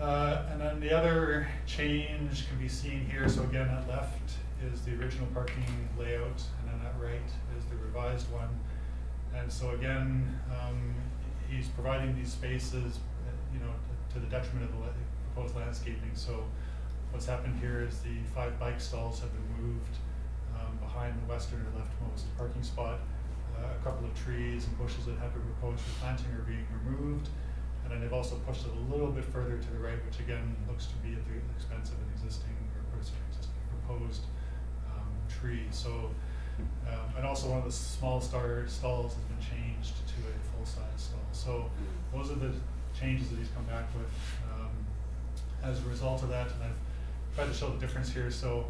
And then the other change can be seen here. So again, at left is the original parking layout, and then at right is the revised one. And so again, he's providing these spaces, to the detriment of the proposed landscaping. So what's happened here is the 5 bike stalls have been moved behind the western or leftmost parking spot. A couple of trees and bushes that have been proposed for planting are being removed. And then they've also pushed it a little bit further to the right, which again looks to be at the expense of an existing proposed tree. So, and also one of the small stalls has been changed to a full-size stall. So those are the changes that he's come back with as a result of that. And I've tried to show the difference here. So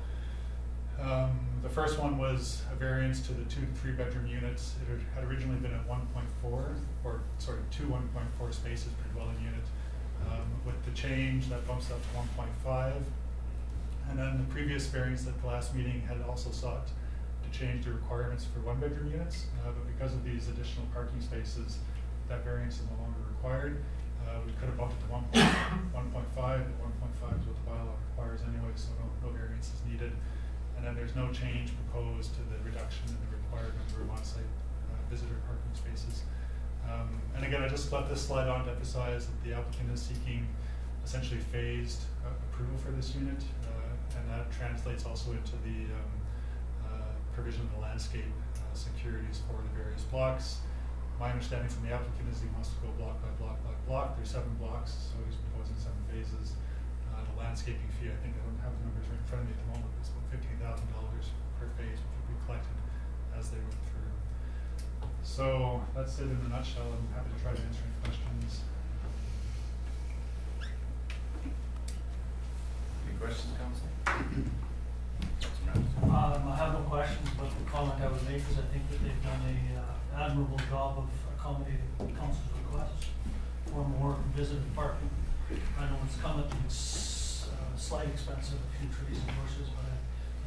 the first one was a variance to the 2 to 3 bedroom units. It had originally been at 1.4, or sort of 2 1.4 spaces per dwelling unit. With the change, that bumps up to 1.5. And then the previous variance at the last meeting had also sought to change the requirements for 1 bedroom units, but because of these additional parking spaces, that variance is no longer required. We could have bumped it to 1.5, but 1.5 is what the bylaw requires anyway, so no variance is needed. And then there's no change proposed to the reduction in the required number of on-site visitor parking spaces. And again, I just left this slide on to emphasize that the applicant is seeking essentially phased approval for this unit, and that translates also into the provision of the landscape securities for the various blocks. My understanding from the applicant is he wants to go block by block by block. There's 7 blocks, so he's proposing 7 phases. The landscaping fee, I think I don't have the numbers right in front of me at the moment, but it's about $15,000 per phase, which will be collected as they went through. So that's it in a nutshell. I'm happy to try to answer any questions. Any questions, Council? I have no questions, but the comment I would make is I think that they've done a admirable job of accommodating council's requests for more visitor parking. I know it's come at the slight expense of a few trees and bushes, but I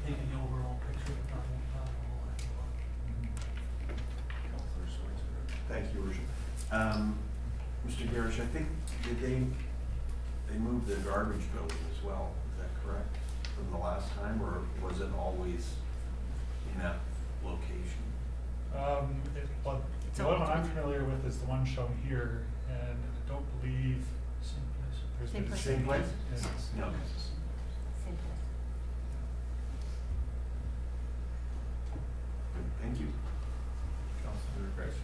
think in the overall picture that won't have a whole heck of a lot. Thank you, Worship. Mr. Garish, I think they moved the garbage building as well. Is that correct? From the last time, or was it always in that location? The one I'm familiar with is the one shown here, and I don't believe there's been the Same place? Yes. No. Same place. Good, thank you. Councillor Grace.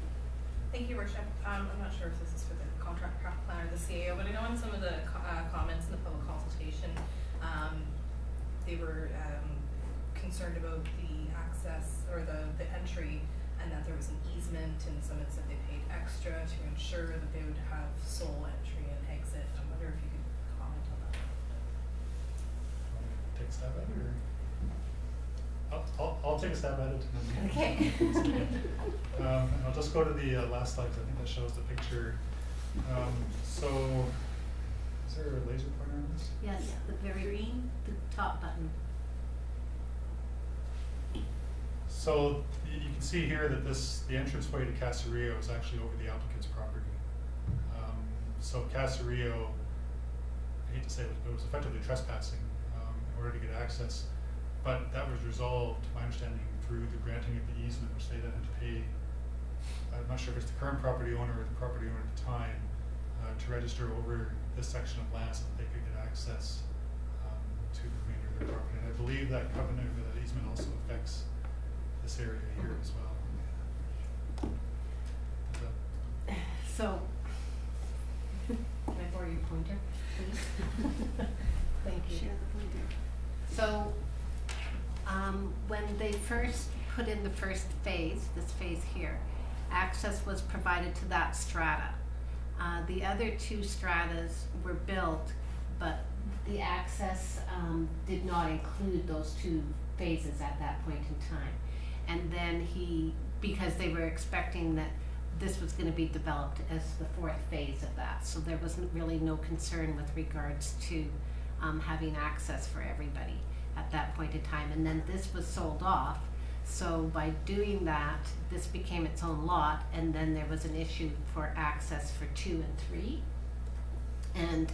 Thank you, Worship. I'm not sure if this is for the contract plan or the CAO, but I know in some of the comments in the public consultation, they were concerned about the access or the entry, and that there was an easement, and someone said they paid extra to ensure that they would have sole entry and exit. I wonder if you could comment on that. Take a stab at it, or I'll take a stab at it. Okay. And I'll just go to the last slide, because I think that shows the picture. So, is there a laser pointer on this? Yes, the very green, the top button. So you can see here that the entranceway to Caserio is actually over the applicant's property. So Caserio, I hate to say it, but it was effectively trespassing in order to get access. But that was resolved, my understanding, through the granting of the easement, which they then had to pay. I'm not sure if it's the current property owner or the property owner at the time to register over this section of land so that they could get access to the remainder of their property. And I believe that covenant or that easement also affects this area here as well. So, for your pointer, please? Thank you. So, when they first put in the first phase, this phase here, access was provided to that strata. The other two stratas were built, but the access did not include those two phases at that point in time. And then because they were expecting that this was going to be developed as the fourth phase of that, so there wasn't really no concern with regards to having access for everybody at that point in time. And then this was sold off, so by doing that, this became its own lot, and then there was an issue for access for 2 and 3. And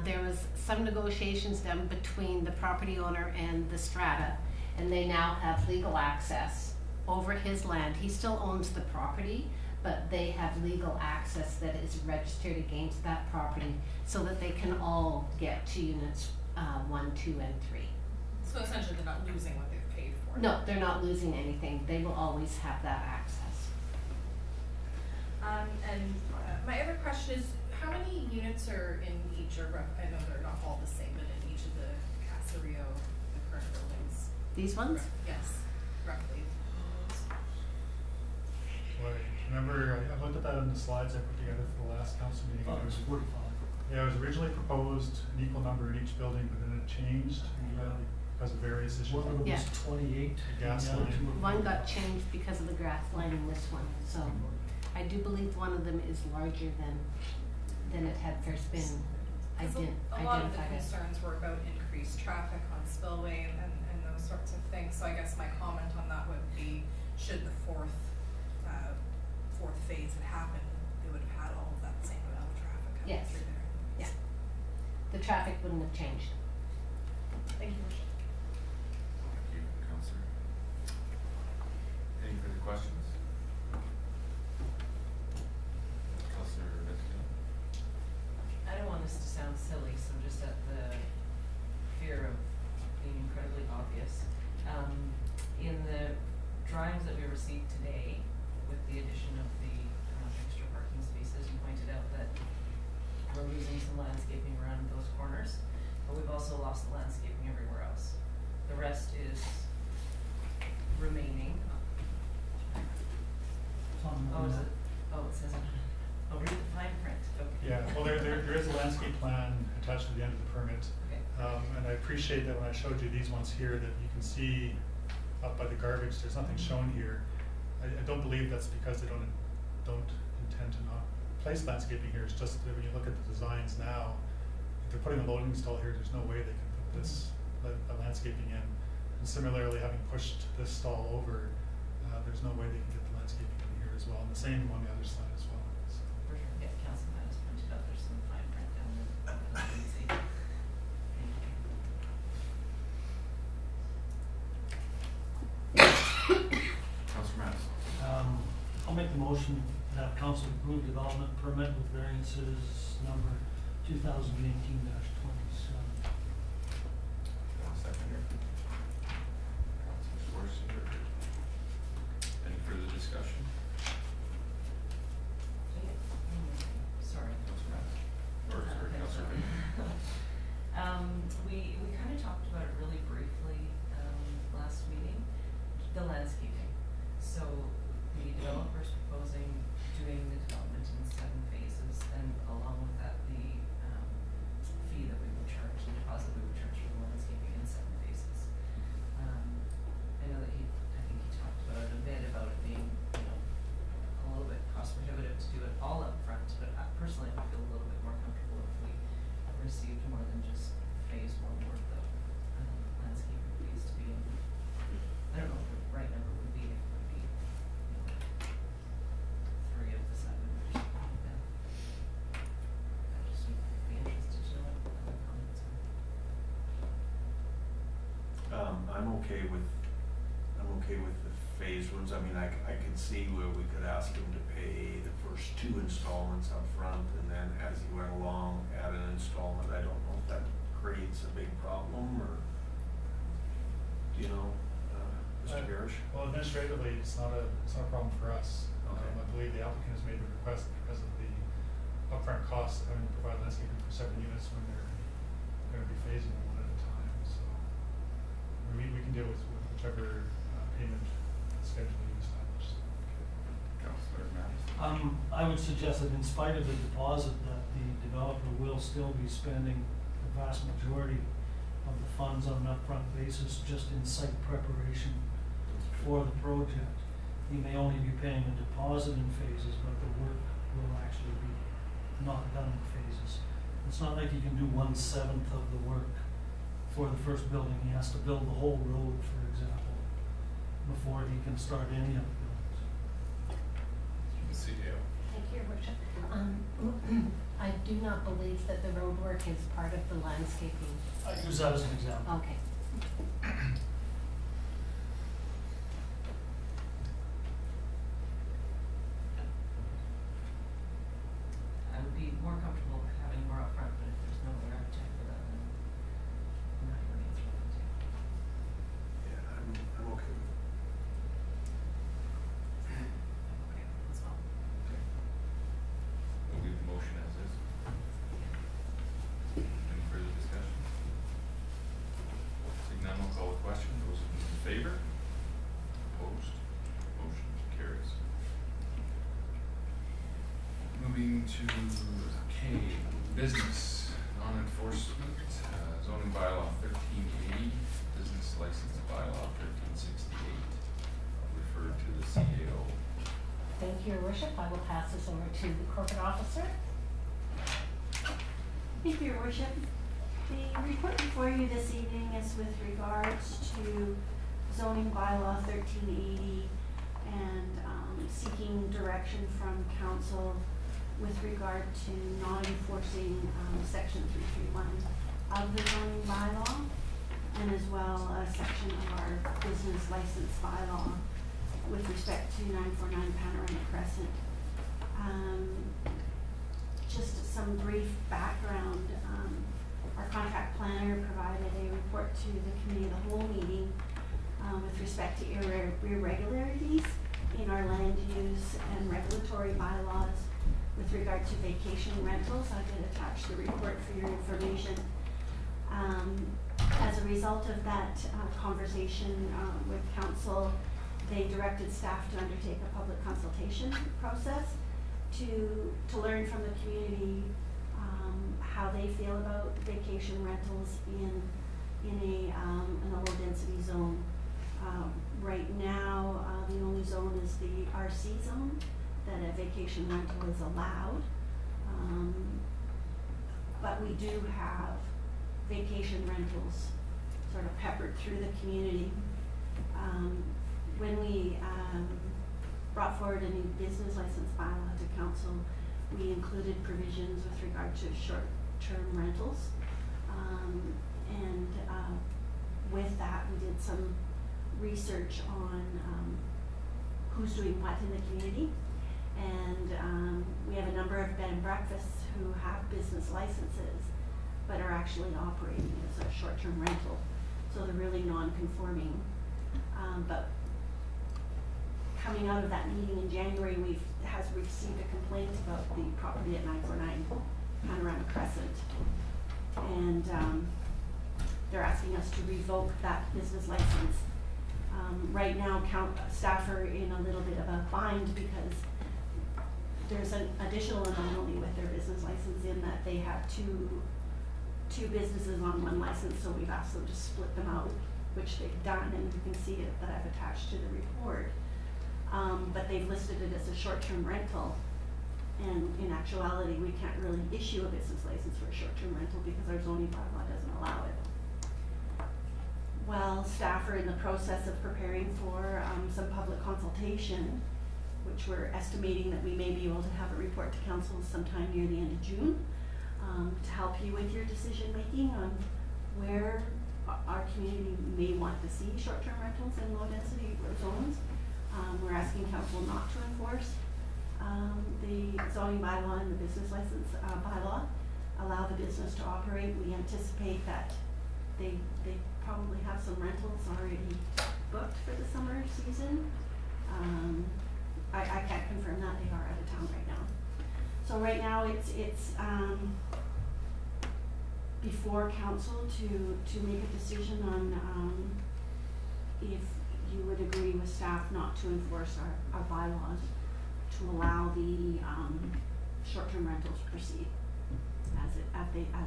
there was some negotiations done between the property owner and the strata, and they now have legal access over his land. He still owns the property, but they have legal access that is registered against that property so that they can all get to units 1, 2, and 3. So essentially they're not losing what they've paid for. No, they're not losing anything. They will always have that access. My other question is, how many units are in each, or I know they're not all the same, but in each of the Caserio, the current buildings? These ones? Yes, roughly. Well, remember, I looked at that in the slides I put together for the last council meeting. Oh, it was 45. Yeah, it was originally proposed an equal number in each building, but then it changed because of various issues. One of them Yeah. was 28. Gas the other line. two were One got 45. changed because of the grass line in this one, so I do believe one of them is larger than it had first been A lot of the identified as. concerns were about increased traffic on Spillway and those sorts of things, so I guess my comment on that would be, should the fourth phase had happened, they would have had all of that same amount of traffic coming Yes. through there. Yeah. The traffic wouldn't have changed. Thank you, Worship. Thank you, Councillor. Any further questions? Councillor Mattes? I don't want this to sound silly, so just at the fear of being incredibly obvious. In the drawings that we received today, with the addition of the extra parking spaces, you pointed out that we're losing some landscaping around those corners, but we've also lost the landscaping everywhere else. The rest is remaining. It's on the Oh, is map. it? Oh, it says it. Oh, read the fine print. Okay. Yeah, well, there is a landscape plan attached to the end of the permit. Okay. And I appreciate that when I showed you these ones here, that you can see up by the garbage, there's nothing shown here. I don't believe that's because they don't intend to not place landscaping here. It's just that when you look at the designs now, if they're putting a loading stall here, there's no way they can put this landscaping in. And similarly, having pushed this stall over, there's no way they can get the landscaping in here as well. And the same on the other side as well. So. For sure. Yeah, Councillor Mattes pointed out there's some fine print down there that I didn't see. Thank you. Councillor Mattes? I'll make the motion to have council approve development permit with variances number 2018-27. Seconder. Councillor Schwarzenegger. Any further discussion? Sorry. Councillor Mattes? Or sorry, Councillor Finn. We kind of talked about it really briefly last meeting, the landscaping. So the developer's proposing doing the development in 7 phases, and along with that, the fee that we would charge, the deposit we would charge for the landscaping in 7 phases. I know that I think he talked about it a bit, about it being, a little bit cost prohibitive to do it all up front, but personally I feel a little bit more comfortable if we received more than just phase 1 worth of landscaping fees to be in. I don't know what the right number would be, if it would be, 3 of the 7 or something like that. I just would be interested to know what other comments are. I'm okay with the phase ones. I mean, I could see where we could ask him to pay the first 2 installments up front, and then as he went along, add an installment. I don't know if that creates a big problem, or, Mr. Garish? Well, administratively, it's not a problem for us. Okay. I believe the applicant has made the request because of the upfront cost of having to provide landscaping for 7 units when they're gonna be phasing them one at a time, so. I mean, we can deal with whichever payment schedule you establish. Councillor Mattes. I would suggest that in spite of the deposit, that the developer will still be spending the vast majority of the funds on an upfront basis just in site preparation for the project. He may only be paying a deposit in phases, but the work will actually be not done in phases. It's not like he can do 1/7 of the work for the first building. He has to build the whole road, for example, before he can start any of the buildings. CEO. Thank you, Your Worship. I do not believe that the road work is part of the landscaping. I use that as an example. Okay. I would be more comfortable having more upfront, but if there's no other architect for that, then I'm not going to answer that too. Yeah, I'm okay with it. I'm okay with it as well. Okay. We'll leave the motion as is. Any further discussion? Seeing none, we'll call the question. Those in favor? Opposed? Motion carries. Moving to K, business non-enforcement, zoning bylaw 1380, business license bylaw 1368. I'll refer to the CAO. Thank you, Your Worship. I will pass this over to the corporate officer. Thank you, Your Worship. The report before you this evening is with regards to zoning bylaw 1380 and seeking direction from council with regard to not enforcing section 331 of the zoning bylaw, and as well a section of our business license bylaw with respect to 949 Panorama Crescent. Just some brief background. Our contract planner provided a report to the committee of the whole meeting with respect to irregularities in our land use and regulatory bylaws with regard to vacation rentals. I did attach the report for your information. As a result of that conversation with council, they directed staff to undertake a public consultation process to learn from the community how they feel about vacation rentals in an low density zone. Right now, the only zone is the RC zone that a vacation rental is allowed. But we do have vacation rentals sort of peppered through the community. When we brought forward a new business license bylaw to council, we included provisions with regard to short-term rentals. With that, we did some research on who's doing what in the community. And we have a number of bed and breakfasts who have business licenses, but are actually operating as a short-term rental. So they're really non-conforming. But coming out of that meeting in January, has received a complaint about the property at 949 Panorama Crescent. And they're asking us to revoke that business license. Right now, staff are in a little bit of a bind because there's an additional anomaly with their business license in that they have two businesses on one license, so we've asked them to split them out, which they've done, and you can see it that I've attached to the report. But they've listed it as a short-term rental, and in actuality, we can't really issue a business license for a short-term rental because our zoning bylaw doesn't allow it. While staff are in the process of preparing for some public consultation, which we're estimating that we may be able to have a report to council sometime near the end of June, to help you with your decision making on where our community may want to see short-term rentals in low density zones. We're asking council not to enforce the zoning bylaw and the business license bylaw. Allow the business to operate. We anticipate that they probably have some rentals already booked for the summer season. I can't confirm that, they are out of town right now. So right now, it's before council to make a decision on, if you would agree with staff not to enforce our bylaws, to allow the, short-term rentals to proceed as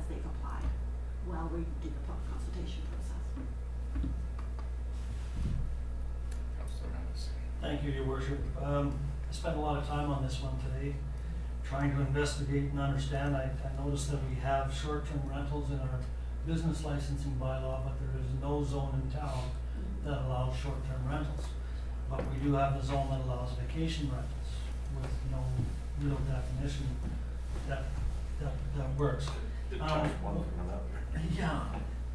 they've applied, while we do the public consultation process. Councillor Mattes. Thank you, Your Worship. I spent a lot of time on this one today, trying to investigate and understand. I noticed that we have short-term rentals in our business licensing bylaw, but there is no zone in town that allows short-term rentals. But we do have the zone that allows vacation rentals with no real definition that works. Yeah,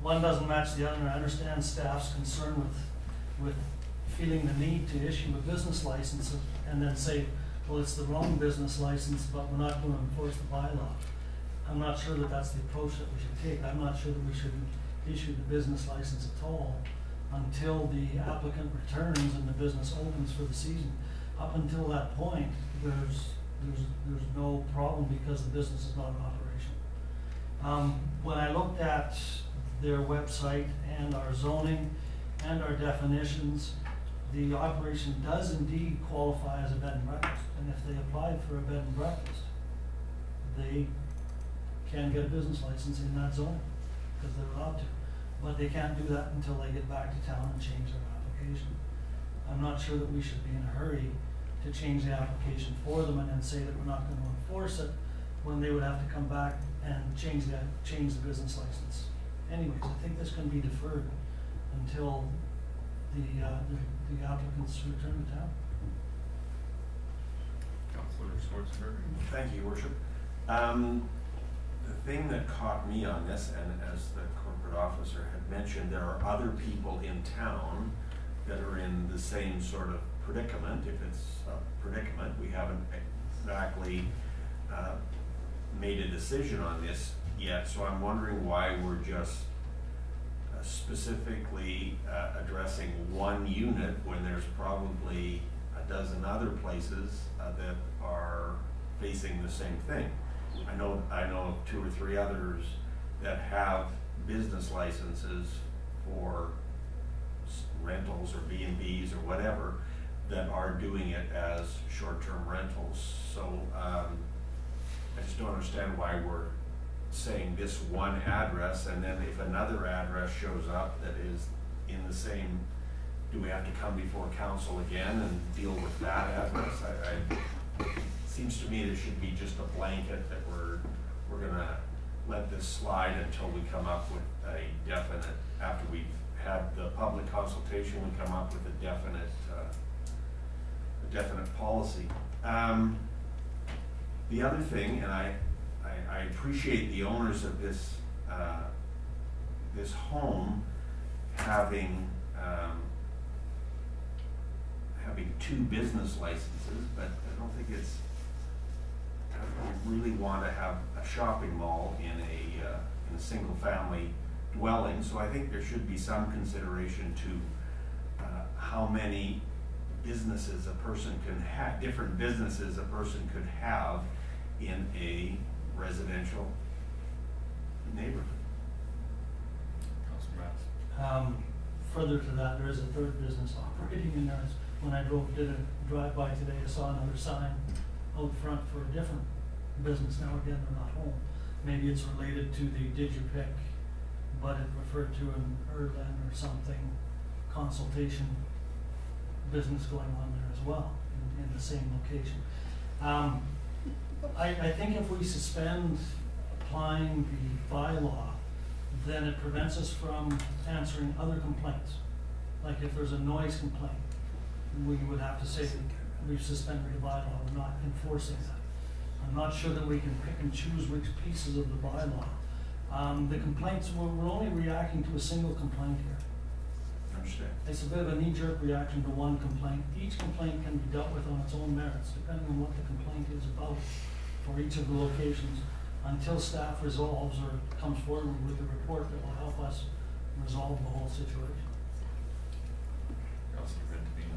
one doesn't match the other. I understand staff's concern with feeling the need to issue a business license and then say, well, it's the wrong business license, but we're not going to enforce the bylaw. I'm not sure that that's the approach that we should take. I'm not sure that we should issue the business license at all until the applicant returns and the business opens for the season. Up until that point, there's no problem because the business is not in operation. When I looked at their website and our zoning and our definitions, the operation does indeed qualify as a bed and breakfast. And if they applied for a bed and breakfast, they can get a business license in that zone because they're allowed to. But they can't do that until they get back to town and change their application. I'm not sure that we should be in a hurry to change the application for them and then say that we're not going to enforce it when they would have to come back and change the business license. Anyways, I think this can be deferred until the applicants return to town. Councillor Schwarzenberg. Thank you, Your Worship. The thing that caught me on this, and as the corporate officer had mentioned, there are other people in town that are in the same sort of predicament. If it's a predicament, we haven't exactly made a decision on this yet, so I'm wondering why we're just specifically addressing one unit when there's probably a dozen other places that are facing the same thing. I know of 2 or 3 others that have business licenses for rentals or B&Bs or whatever that are doing it as short-term rentals. So I just don't understand why we're saying this one address, and then if another address shows up that is in the same, do we have to come before council again and deal with that address? Seems to me there should be just a blanket that we're gonna let this slide until we come up with a definite, after we've had the public consultation, we come up with a definite policy. The other thing, and I appreciate the owners of this this home having 2 business licenses, but I don't think it's, I don't really want to have a shopping mall in a single family dwelling. So I think there should be some consideration to how many businesses a person can have, different businesses a person could have in a residential neighborhood. Councillor Mattes. Further to that, there is a 3rd business operating in there. When I did a drive-by today, I saw another sign out front for a different business. Now again, they're not home. Maybe it's related to the DigiPick, but it referred to an Erland or something consultation business going on there as well in the same location. I think if we suspend applying the bylaw, then it prevents us from answering other complaints. Like if there's a noise complaint, we would have to say we've suspended the bylaw, we're not enforcing that. I'm not sure that we can pick and choose which pieces of the bylaw. The complaints, we're only reacting to a single complaint here. Understand. It's a bit of a knee-jerk reaction to one complaint. Each complaint can be dealt with on its own merits, depending on what the complaint is about for each of the locations, until staff resolves or comes forward with a report that will help us resolve the whole situation. Councillor Bentabina.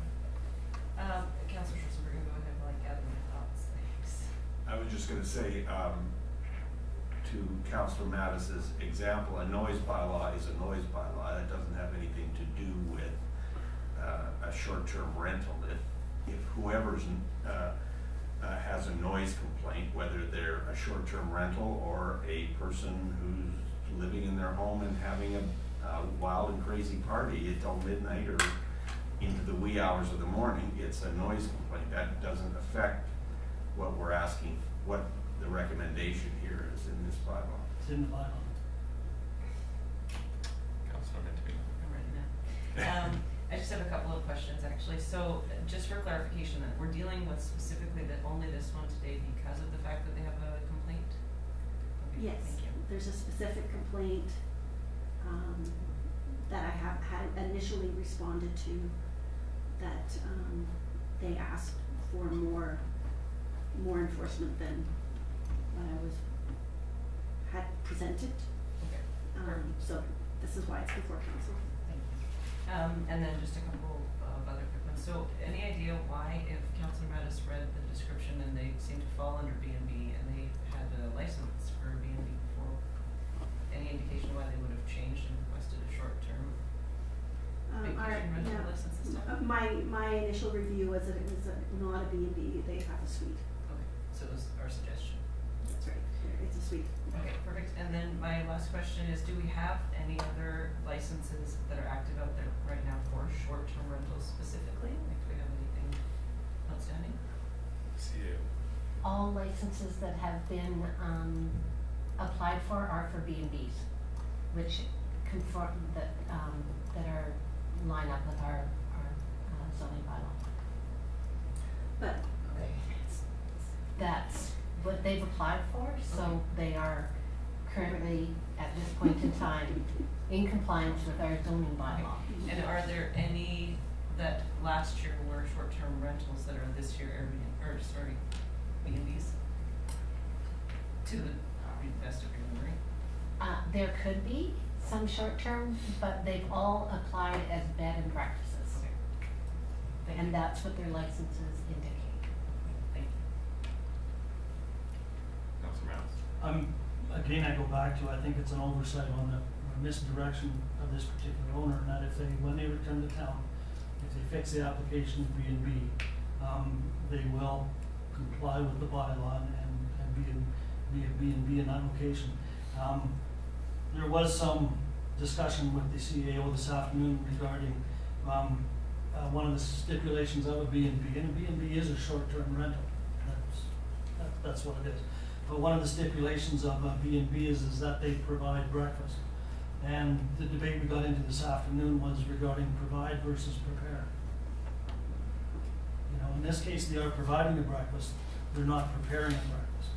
Councillor Schwarzenberg, go ahead while I gather my thoughts. Thanks. I was just just gonna say, to Councillor Mattis's example, a noise bylaw is a noise bylaw. That doesn't have anything to do with a short-term rental. If whoever's has a noise complaint, whether they're a short-term rental or a person who's living in their home and having a wild and crazy party until midnight or into the wee hours of the morning, it's a noise complaint. That doesn't affect what we're asking, what the recommendation here is in this bylaw. It's in the bylaw. Councillor Mattes. I'm ready now. I just have a couple of questions actually. So just for clarification, that we're dealing with specifically only this one today because of the fact that they have a complaint? Okay, Yes, thank you. there's a specific complaint that I have had initially responded to, that they asked for more enforcement than what I had presented. Okay. So this is why it's before council. Thank you. And then just a couple of other quick ones. So any idea why, if Councillor Mattes read the description and they seem to fall under B&B and they had a license for B&B before, any indication why they would have changed and requested a short-term vacation rental license this time? My initial review was that it was not a B&B, they have a suite. Okay, so it was our suggestion. That's right, it's a suite. Okay, perfect. And then my last question is, do we have any other licenses that are active out there right now for short-term rentals specifically? Like, do we have anything outstanding? CEO. All licenses that have been applied for are for B&Bs, which conform, that are line up with our zoning bylaw. But That's what they've applied for, so they are currently, at this point in time, in compliance with our zoning bylaw. And are there any that last year were short-term rentals that are this year B&Bs? To the best of your memory? There could be some short-term, but they've all applied as bed and breakfasts. Okay. Thank And you. that's what their licenses indicate. Thank you. Councillor Mattes. Again, I go back to, I think it's an oversight on the misdirection of this particular owner, and that if they, when they return to town, if they fix the application of B&B, they will comply with the bylaw and be a B&B in that location. There was some discussion with the CAO this afternoon regarding one of the stipulations of a B&B, and a B&B is a short-term rental. That's what it is. But one of the stipulations of a B&B is that they provide breakfast. And the debate we got into this afternoon was regarding provide versus prepare. You know, in this case, they are providing a breakfast, they're not preparing a breakfast.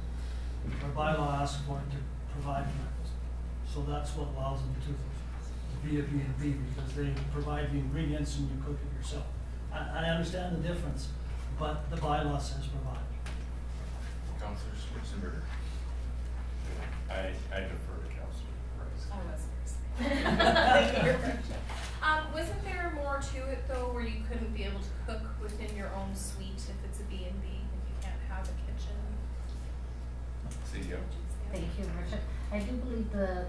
Our bylaw asks for it to provide a breakfast. So that's what allows them to be a B&B, because they provide the ingredients and you cook it yourself. I understand the difference, but the bylaw says provide. Councillor Schwarzenberger. I defer to Councillor Price. I was first. Thank you, Your Worship. Wasn't there more to it though, where you couldn't be able to cook within your own suite if it's a B&B, if you can't have a kitchen? CEO. Thank you, Richard. I do believe the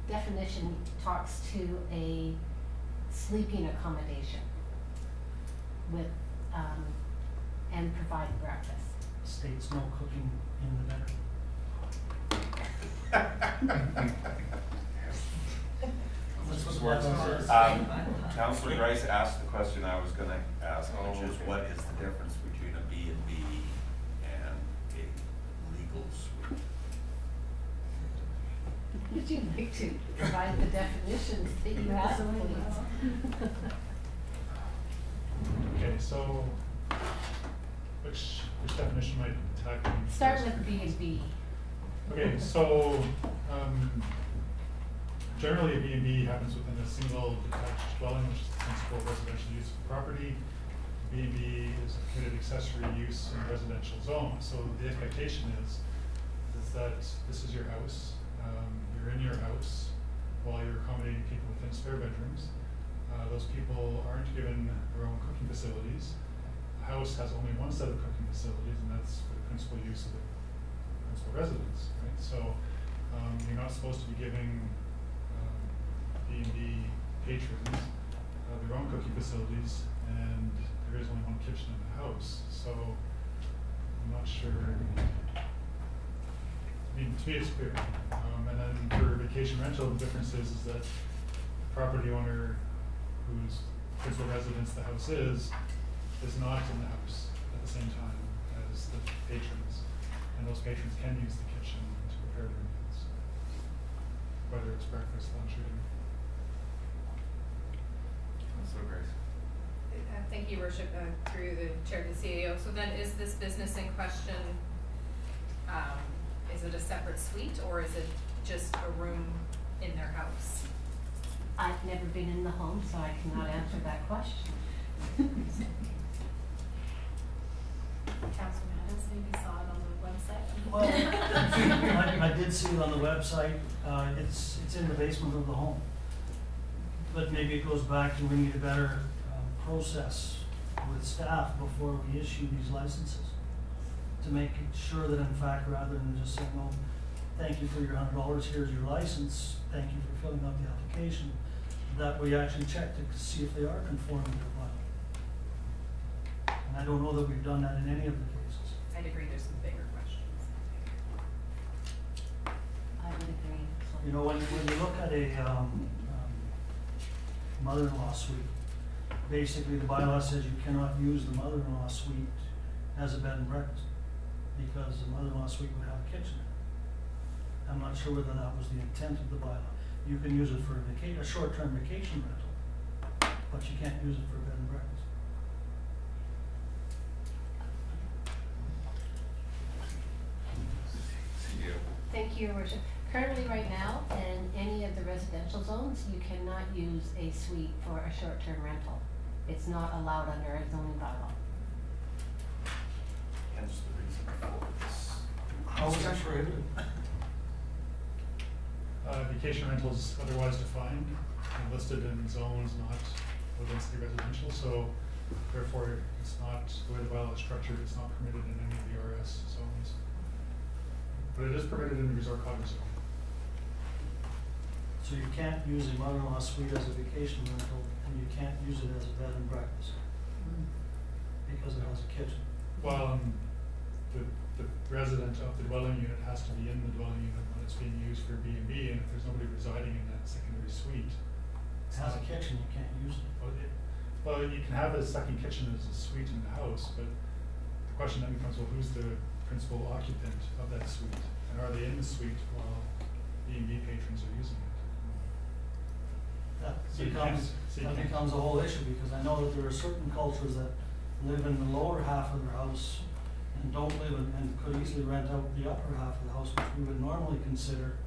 definition talks to a sleeping accommodation with, and provide breakfast. States no cooking in the bedroom. That's what the bylaw says. Councillor Grice asked the question I was gonna ask, which is what is the difference between a B&B and a legal suite? Would you like to provide the definitions that you have, please? Okay, so which definition might tackle? Start with B&B. Okay, so generally a B&B happens within a single detached dwelling, which is the principal residential use of the property. B&B is a permitted accessory use in a residential zone. So the expectation is that this is your house. You're in your house while you're accommodating people within spare bedrooms. Those people aren't given their own cooking facilities. house has only one set of cooking facilities, and that's for the principal use of the principal residence, right? So you're not supposed to be giving B&B patrons their own cooking facilities, and there is only one kitchen in the house. So I'm not sure. I mean, to me it's clear. And then for vacation rental, the difference is that the property owner whose principal residence the house is not in the house at the same time as the patrons. And those patrons can use the kitchen to prepare their meals, whether it's breakfast, lunch, or dinner. Councillor Grace. Thank you, Your Worship, through the chair to the CAO. So then is this business in question, is it a separate suite or is it just a room in their house? I've never been in the home, so I cannot answer that question. Councillor Mattes maybe saw it on the website. Well, I did see it on the website. It's in the basement of the home. But maybe it goes back to we need a better process with staff before we issue these licenses to make sure that in fact, rather than just saying, "Oh, thank you for your $100, here's your license, thank you for filling out the application," that we actually check to see if they are conforming to the bylaw. And I don't know that we've done that in any of the cases. I'd agree there's some bigger questions. I would agree. You know, when you look at a mother-in-law suite, basically the bylaw says you cannot use the mother-in-law suite as a bed and breakfast because the mother-in-law suite would have a kitchen. I'm not sure whether that was the intent of the bylaw. You can use it for a short-term vacation rental, but you can't use it for a bed and breakfast. Thank you, Your Worship. Currently, right now, in any of the residential zones, you cannot use a suite for a short-term rental. It's not allowed under a zoning bylaw. Hence the reason for this. How is that prohibited? Vacation rentals otherwise defined and listed in zones not low-density residential, so therefore it's not, the way the bylaw is structured, it's not permitted in any of the RS zones. But it is permitted in the resort cottage zone. So you can't use a mother-in-law suite as a vacation rental, and you can't use it as a bed and breakfast because it has a kitchen. Well, the resident of the dwelling unit has to be in the dwelling unit when it's being used for B&B, and if there's nobody residing in that secondary suite. It has a kitchen, you can't use it. Well, you can have a second kitchen as a suite in the house, but the question then becomes, well, who's the principal occupant of that suite? And are they in the suite while B&B patrons are using it? That So you becomes a whole issue, because I know that there are certain cultures that live in the lower half of their house and don't live in, and could easily rent out the upper half of the house, which we would normally consider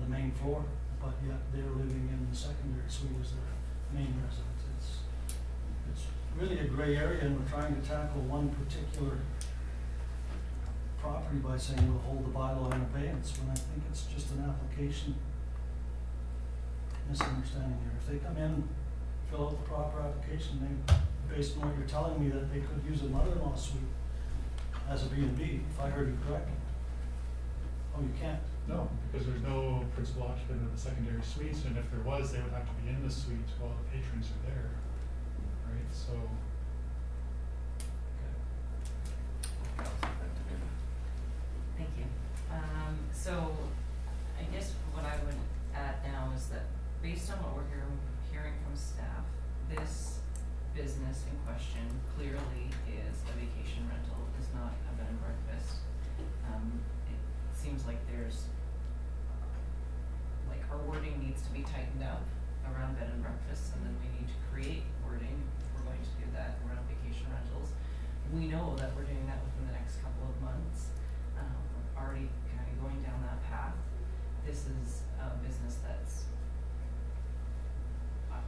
the main floor, but yet they're living in the secondary suite as their main residence. It's really a gray area, and we're trying to tackle one particular property by saying we'll hold the bylaw in abeyance, when I think it's just an application misunderstanding here. If they come in, fill out the proper application, they, based on what you're telling me, that they could use a mother-in-law suite as a B&B, if I heard you correctly. Oh, you can't? No, because there's no principal occupant of the secondary suites, and if there was, they would have to be in the suite while the patrons are there, right? So. Thank you. So I guess what I would add now is that based on what we're hearing from staff, this business in question clearly is a vacation rental, is not a bed and breakfast. It seems like there's, like, our wording needs to be tightened up around bed and breakfasts, and then we need to create wording if we're going to do that around vacation rentals. We know that we're doing that within the next couple of months. We're already kind of going down that path. This is a business that's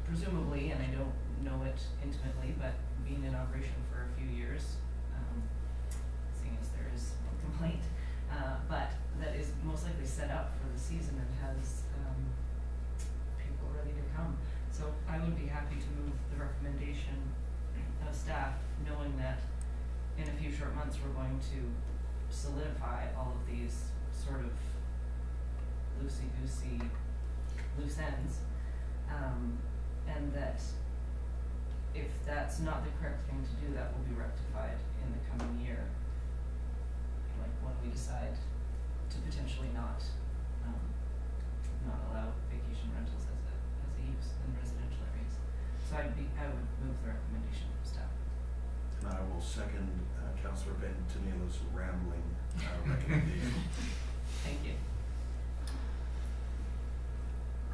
presumably, and I don't know it intimately, but being in operation for a few years, seeing as there is a complaint, but that is most likely set up for the season and has people ready to come. So I would be happy to move the recommendation of staff, knowing that in a few short months, we're going to solidify all of these sort of loosey-goosey loose ends, and that if that's not the correct thing to do, that will be rectified in the coming year, like when we decide to potentially not allow vacation rentals as a use in residential areas. So I would move the recommendation from staff. And I will second Councillor Bentanila's rambling recommendation. Thank you.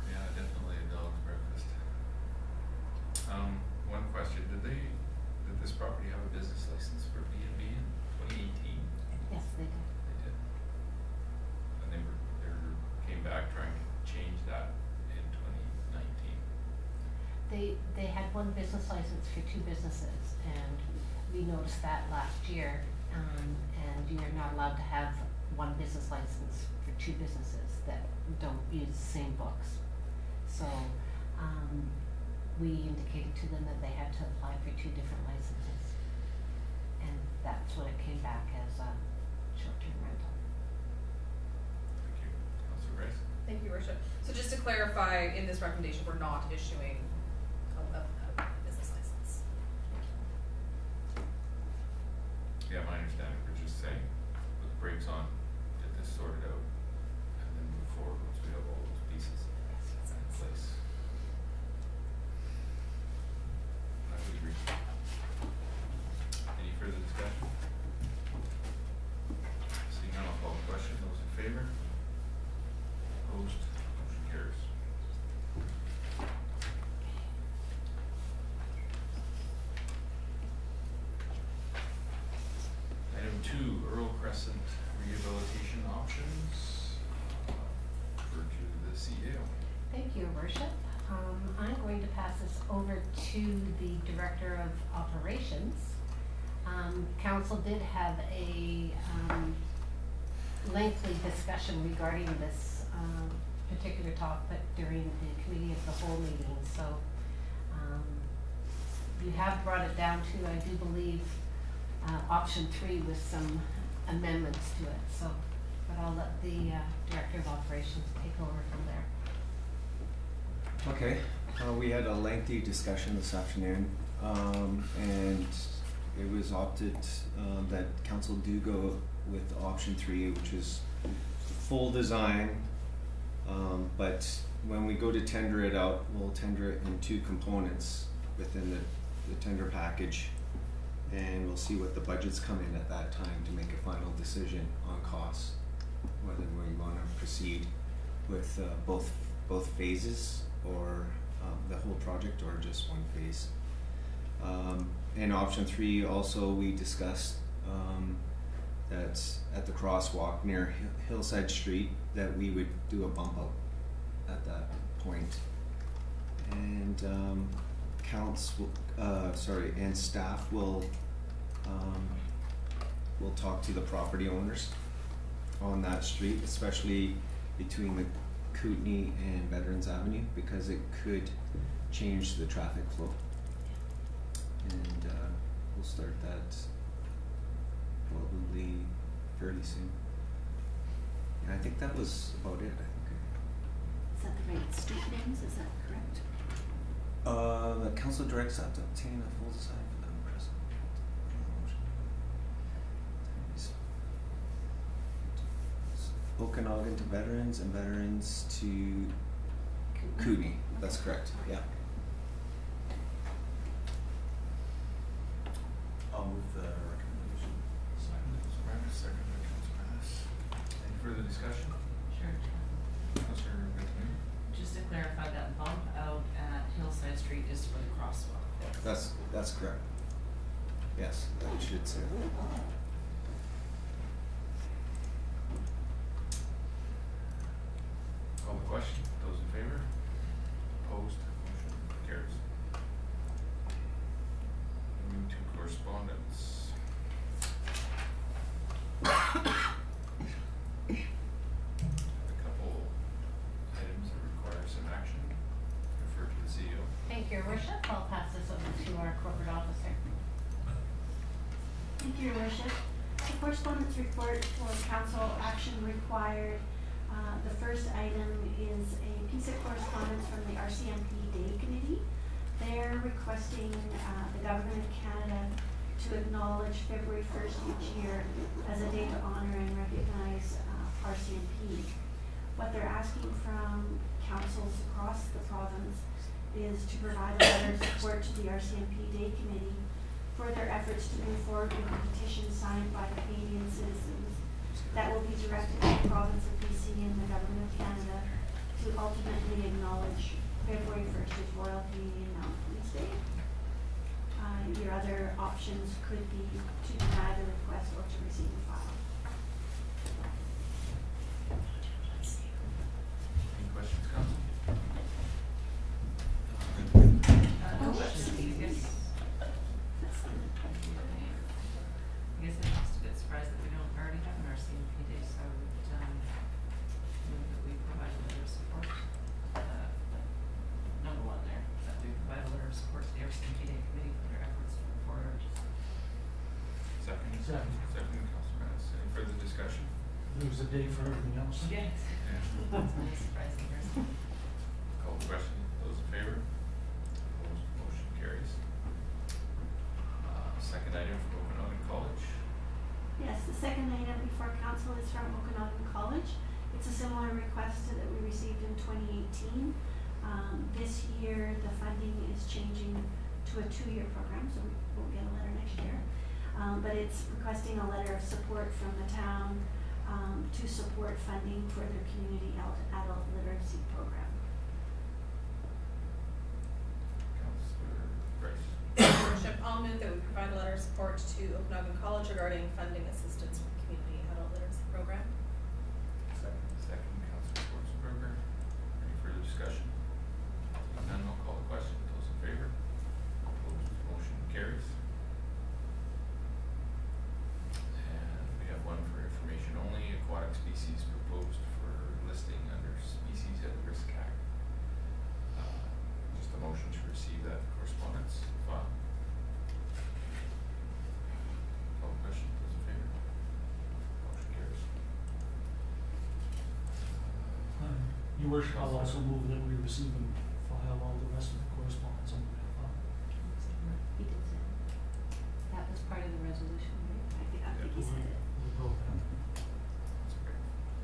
Yeah, definitely a dog's breakfast. One question, did this property have a business license for B&B in 2018? Yes, they did. They did. And they came back trying to change that in 2019. They had one business license for two businesses, and we noticed that last year, and you're not allowed to have one business license for two businesses that don't use the same books. So, we indicated to them that they had to apply for two different licenses, and that's when it came back as a short-term rental. Thank you. Councillor Rice? Thank you, Your Worship. So just to clarify, in this recommendation, we're not issuing a business license. Yeah, my understanding, we're just saying, put the brakes on, get this sorted out, and then move forward once we have all those pieces in place. I would agree. Any further discussion? Seeing none, I'll call the question. Those in favor? Opposed? Motion carries. Item 2, Earl Crescent rehabilitation options. Refer to the CEO. Thank you, Your Worship. I'm going to pass this over to the Director of Operations. Council did have a lengthy discussion regarding this particular topic during the Committee of the Whole meeting. So you have brought it down to, I do believe, option 3 with some amendments to it. So, but I'll let the Director of Operations take over from there. Okay, we had a lengthy discussion this afternoon, and it was opted that council do go with option 3, which is full design, but when we go to tender it out, we'll tender it in 2 components within the tender package, and we'll see what the budgets come in at that time to make a final decision on costs, whether we want to proceed with both phases, or the whole project, or just one phase. In option 3 also we discussed that at the crosswalk near Hillside Street that we would do a bump out at that point. And and staff will talk to the property owners on that street, especially between the Kootenai and Veterans Avenue, because it could change the traffic flow. And we'll start that probably fairly soon. And I think that was about it, I think. Is that the right street names, is that correct? The council directs that to obtain a full design for the present. Okanagan to Veterans and Veterans to Kootenai. That's correct, yeah. I'll move the recommendation. Second by Councillor Mattes. Any further discussion? Sure. Councillor Bentaniela? Just to clarify, that bump out at Hillside Street is for the crosswalk. That's correct. Yes, that should say. Call the question. Those in favor? Opposed? Motion carries. Moving to correspondence. A couple items that require some action. Refer to the CEO. Thank you, Your Worship. I'll pass this over to our corporate officer. Thank you, Your Worship. The correspondence report for council action required. The first item is a piece of correspondence from the RCMP Day Committee. They're requesting the Government of Canada to acknowledge February 1st each year as a day to honor and recognize RCMP. What they're asking from councils across the province is to provide a letter of support to the RCMP Day Committee for their efforts to move forward with a petition signed by the Canadian citizens that will be directed to the province of BC and the Government of Canada to ultimately acknowledge February 1st as Royal Canadian Mountains Day. Your other options could be to deny the request or to receive and file. Any questions, Council? No questions, I guess. I guess I'm just a bit surprised that we don't already have an RCMP day, so I would move that we provide a letter of support. Number one there, that we provide a letter of support to the RCMP Day Committee for their efforts to move forward. Second? Second. Second, Councillor Mattes. Any further discussion? There's a day for everything else. Yes. Yeah. That's a nice surprise in person. Call the question. Those in favor? Opposed? Motion carries. Second item from Okanagan College. Yes, the second item before council is from Okanagan College. It's a similar request that we received in 2018. This year, the funding is changing to a 2-year program, so we won't get a letter next year. But it's requesting a letter of support from the town to support funding for their community adult literacy program. Councillor Bryce. Your Worship, I'll move that we provide a letter of support to Okanagan College regarding funding assistance for the community adult literacy program. Second, Councillor Schwarzenberger. Any further discussion? None, I'll call the question. Those in favor? Opposed? Motion carries. And we have one for information only. Aquatic species proposed for listing under Species at Risk Act. Just a motion to receive that correspondence file. Call the question. Those in favor? Motion carries. Your Worship, I'll also move that we receive and file all the rest of the correspondence on the file. He did say. That was part of the resolution, right? I think he said it. We'll go with that. That's okay.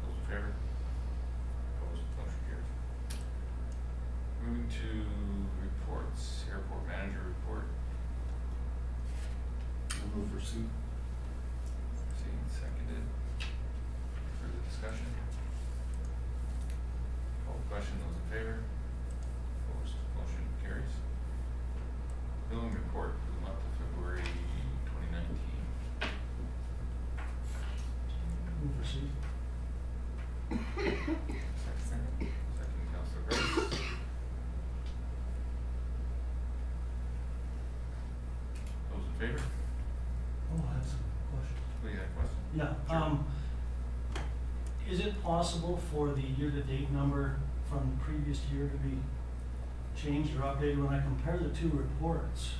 Those in favor? Opposed? Motion carries. Moving to reports. Airport Manager Report. I'll move for C. Seen, seconded. Further discussion? Call the question. Those in favor? Opposed? Motion carries. Billing report for the month of February 2019. Move for C. Second, Councillor Bryce. Those in favor? Oh, that's a question. We had a question? Yeah, Sure. Is it possible for the year-to-date number from the previous year to be changed or updated? When I compare the two reports,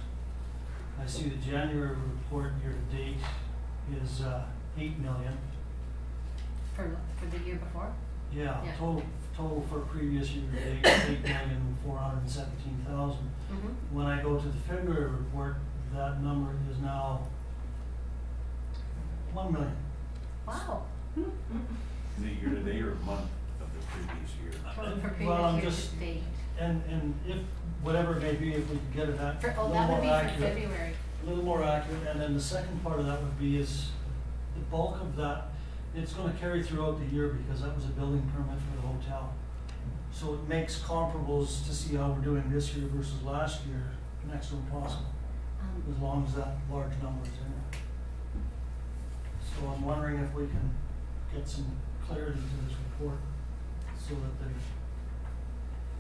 I see the January report year-to-date is 8 million. For the year before? Yeah, Yeah. total for previous year-to-date, 8,417,000. Mm-hmm. When I go to the February report, that number is now 1 million. Wow. Is it year-to-date or month of the previous year? For Well, I'm previous year just- to date. And if, whatever it may be, if we could get it that, a Oh, little that would more be for accurate. February. A little more accurate, and then the second part of that would be is the bulk of that, it's gonna carry throughout the year because that was a building permit for the hotel. So it makes comparables to see how we're doing this year versus last year next to impossible, as long as that large number is in there. So I'm wondering if we can get some clarity to this report so that the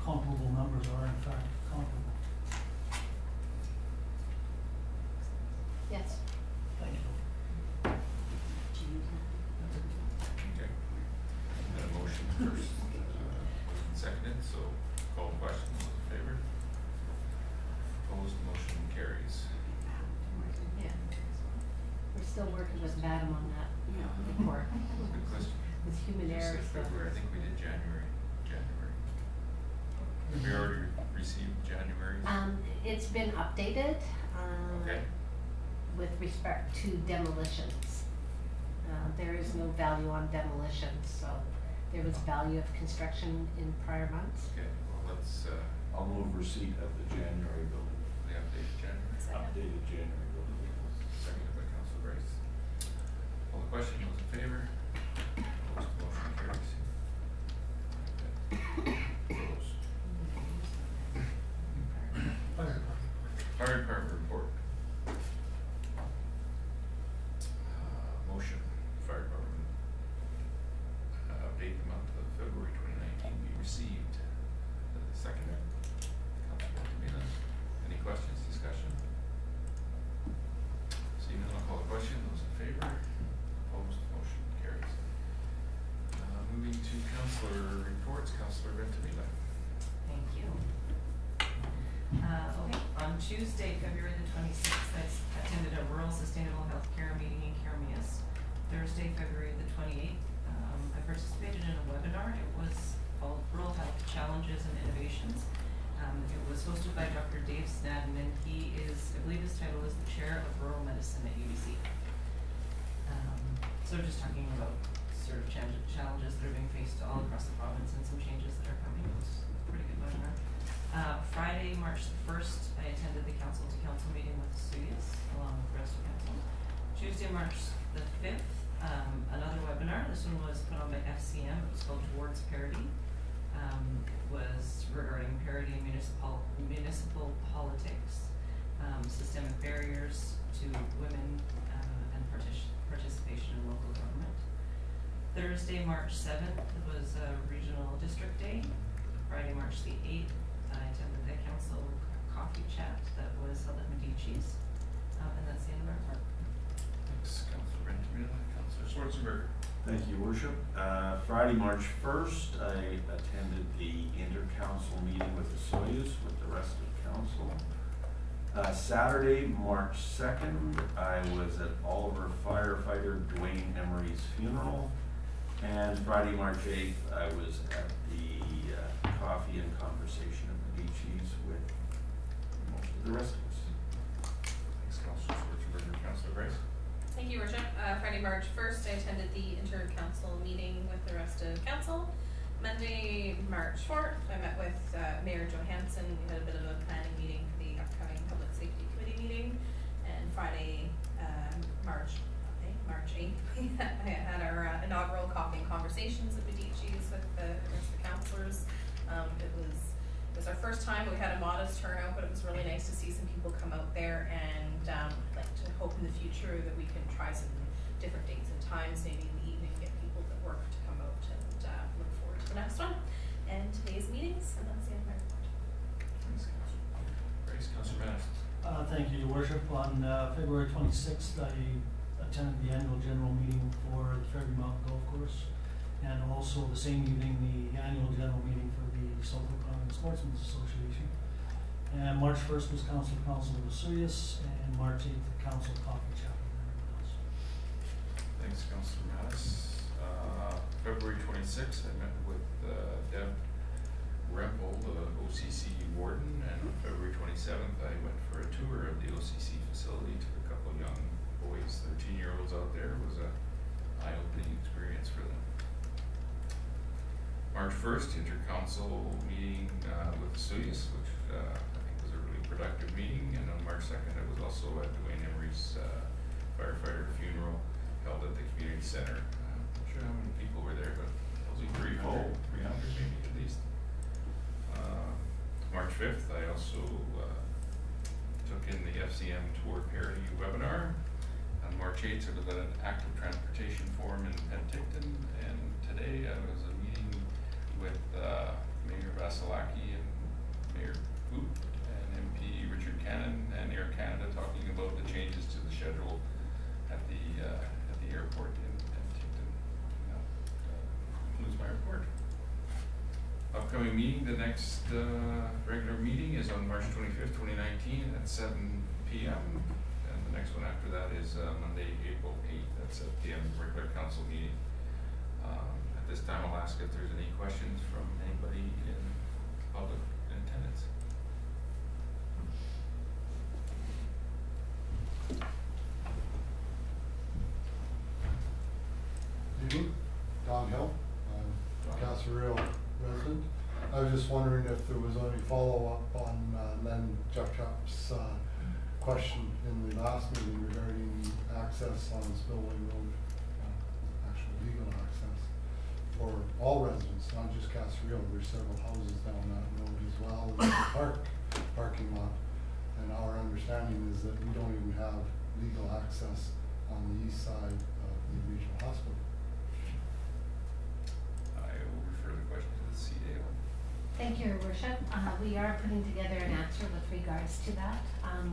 comparable numbers are in fact comparable. Yes. Thank you. Okay. Got a motion first, seconded, so call the question. Those in favor? Opposed? Motion carries. Yeah. Still working with Madam on that report. Good question. With human You said error stuff. February, I think we did January. Have we already received January's? It's been updated, Okay. with respect to demolitions. There is no value on demolitions, so there was value of construction in prior months. Okay, well, let's, I'll move receipt of the January building, the updated January. updated January building. Seconded by Councillor Bryce. All the question, those in favor? Opposed, motion carries. Okay. Opposed. Fire department. Fire department report. Motion, fire department. Update the month of February 2019 be received. Second. Councillor Mattes. Any questions, discussion? Seeing none, I'll call the question. Those in favor? Opposed, motion carries. Moving to councillor reports, Councillor Mattes. Thank you. Okay, on Tuesday, February the 26th, I attended a rural sustainable healthcare meeting in Kermias. Thursday, February the 28th, I participated in a webinar. It was called Rural Health Challenges and Innovations. It was hosted by Dr. Dave Snadden, and he is, I believe his title is the Chair of Rural Medicine at UBC. So just talking about sort of challenges that are being faced all across the province and some changes that are coming. It was a pretty good webinar. Friday, March the 1st, I attended the council-to-council meeting with Sidhu along with the rest of council. Tuesday, March the 5th, another webinar. This one was put on by FCM. It was called Towards Parity. Was regarding parity in municipal politics, systemic barriers to women, and participation in local government. Thursday, March 7th was a regional district day. Friday, March the 8th, I attended the council coffee chat that was held at Medici's, and that's the end of our report. Thanks, Councillor Mattes. Councillor Schwarzenberger. Thank you, Worship. Friday, March 1st, I attended the inter-council meeting with the Soyuz with the rest of council. Saturday, March 2nd, I was at Oliver firefighter Dwayne Emery's funeral. And Friday, March 8th, I was at the coffee and conversation at Medici's with most of the rest of us. Thanks, Councillor Schwarzenberger. Councillor Bryce. Thank you, Worship. Friday, March 1st, I attended the inter-council meeting with the rest of council. Monday, March 4th, I met with Mayor Johansson. We had a bit of a planning meeting for the upcoming Public Safety Committee meeting. And Friday, March 8th, we had our inaugural coffee and conversations at Medici's with the rest of the councillors. It was our first time. We had a modest turnout, but it was really nice to see some people come out there, and I'd like to hope in the future that we can try some different dates and times, maybe in the evening, get people that work to come out, and look forward to the next one and today's meetings, and that's the end of my report. Thanks, Councillor Bryce. Councillor Mattes. Thank you, Your Worship. On February 26th, I attended the annual general meeting for the Fairview Mountain Golf Course, and also the same evening, the annual general meeting for the South Okanagan Sportsmen's Association. And March 1st was council with Vesuvius, and March 8th, the council coffee chat with everyone else. Thanks, Councillor Mattes. February 26th, I met with Deb Rempel, the OCC warden, and on February 27th, I went for a tour of the OCC facility. Took a couple young boys, 13-year-olds out there. It was a eye-opening experience for them. March 1st, inter-council meeting with Sidhu, which I think was a really productive meeting. And on March 2nd, I was also at Dwayne Emery's firefighter funeral held at the community center. I'm not sure how many people were there, but it was like 300 maybe at least. March 5th, I also took in the FCM Toward Parity webinar. On March 8th, I was at an active transportation forum in Penticton, and today I was a meeting with Mayor Vasilaki and Mayor Boot and MP Richard Cannon and Air Canada talking about the changes to the schedule at the airport in Penticton. That concludes my report. Upcoming meeting, the next regular meeting is on March 25th, 2019 at 7 p.m. and the The next one after that is Monday, April 8th at 7 p.m. regular council meeting. At this time, I'll ask if there's any questions from anybody in public in attendance. Evening, Don Hill, Councillor resident. I was just wondering if there was any follow-up on Len Chup's question in the last meeting regarding access on Spillway Road, actual legal access for all residents, not just Councillor. There's several houses down that road as well, there's a parking lot. And our understanding is that we don't even have legal access on the east side of the regional hospital. I will refer the question to the CAO. Thank you, Your Worship. We are putting together an answer with regards to that.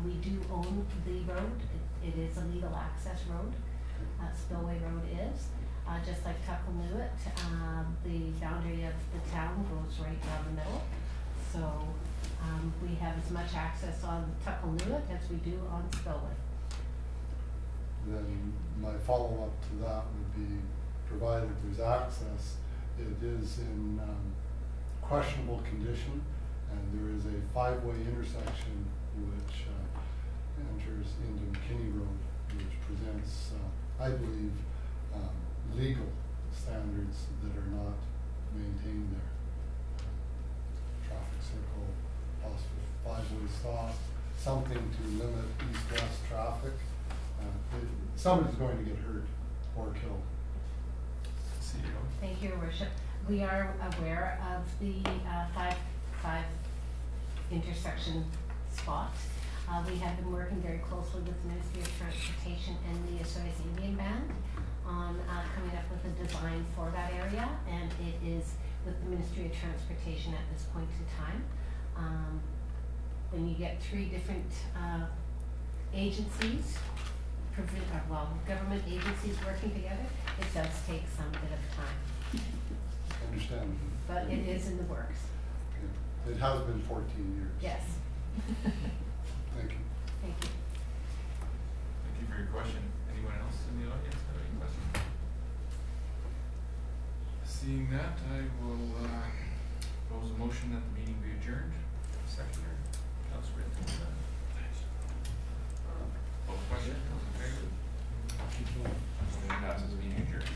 We do own the road. It is a legal access road. Spillway Road is. Just like Tuckalnuit, the boundary of the town goes right down the middle. So we have as much access on Tuckalnuit as we do on Spillway. Then my follow-up to that would be, provided there's access, it is in questionable condition, and there is a five-way intersection which enters into McKinney Road, which presents, I believe, legal standards that are not maintained there. Traffic circle, possible five-way stop, something to limit east-west traffic. Somebody's going to get hurt or killed. CAO. Thank you, Your Worship. We are aware of the five intersection spot. We have been working very closely with the Ministry of Transportation and the Osoyoos Indian Band on coming up with a design for that area, and it is with the Ministry of Transportation at this point in time. When you get three different agencies, government agencies working together, it does take some bit of time. Understand. But it is in the works. It has been 14 years. Yes. Thank you. Thank you. Thank you for your question. Anyone else in the audience have any questions? Seeing that, I will propose a motion that the meeting be adjourned. Seconder, Councillor. Thanks. All questions? Those in favor? Motion passes. Meeting adjourned.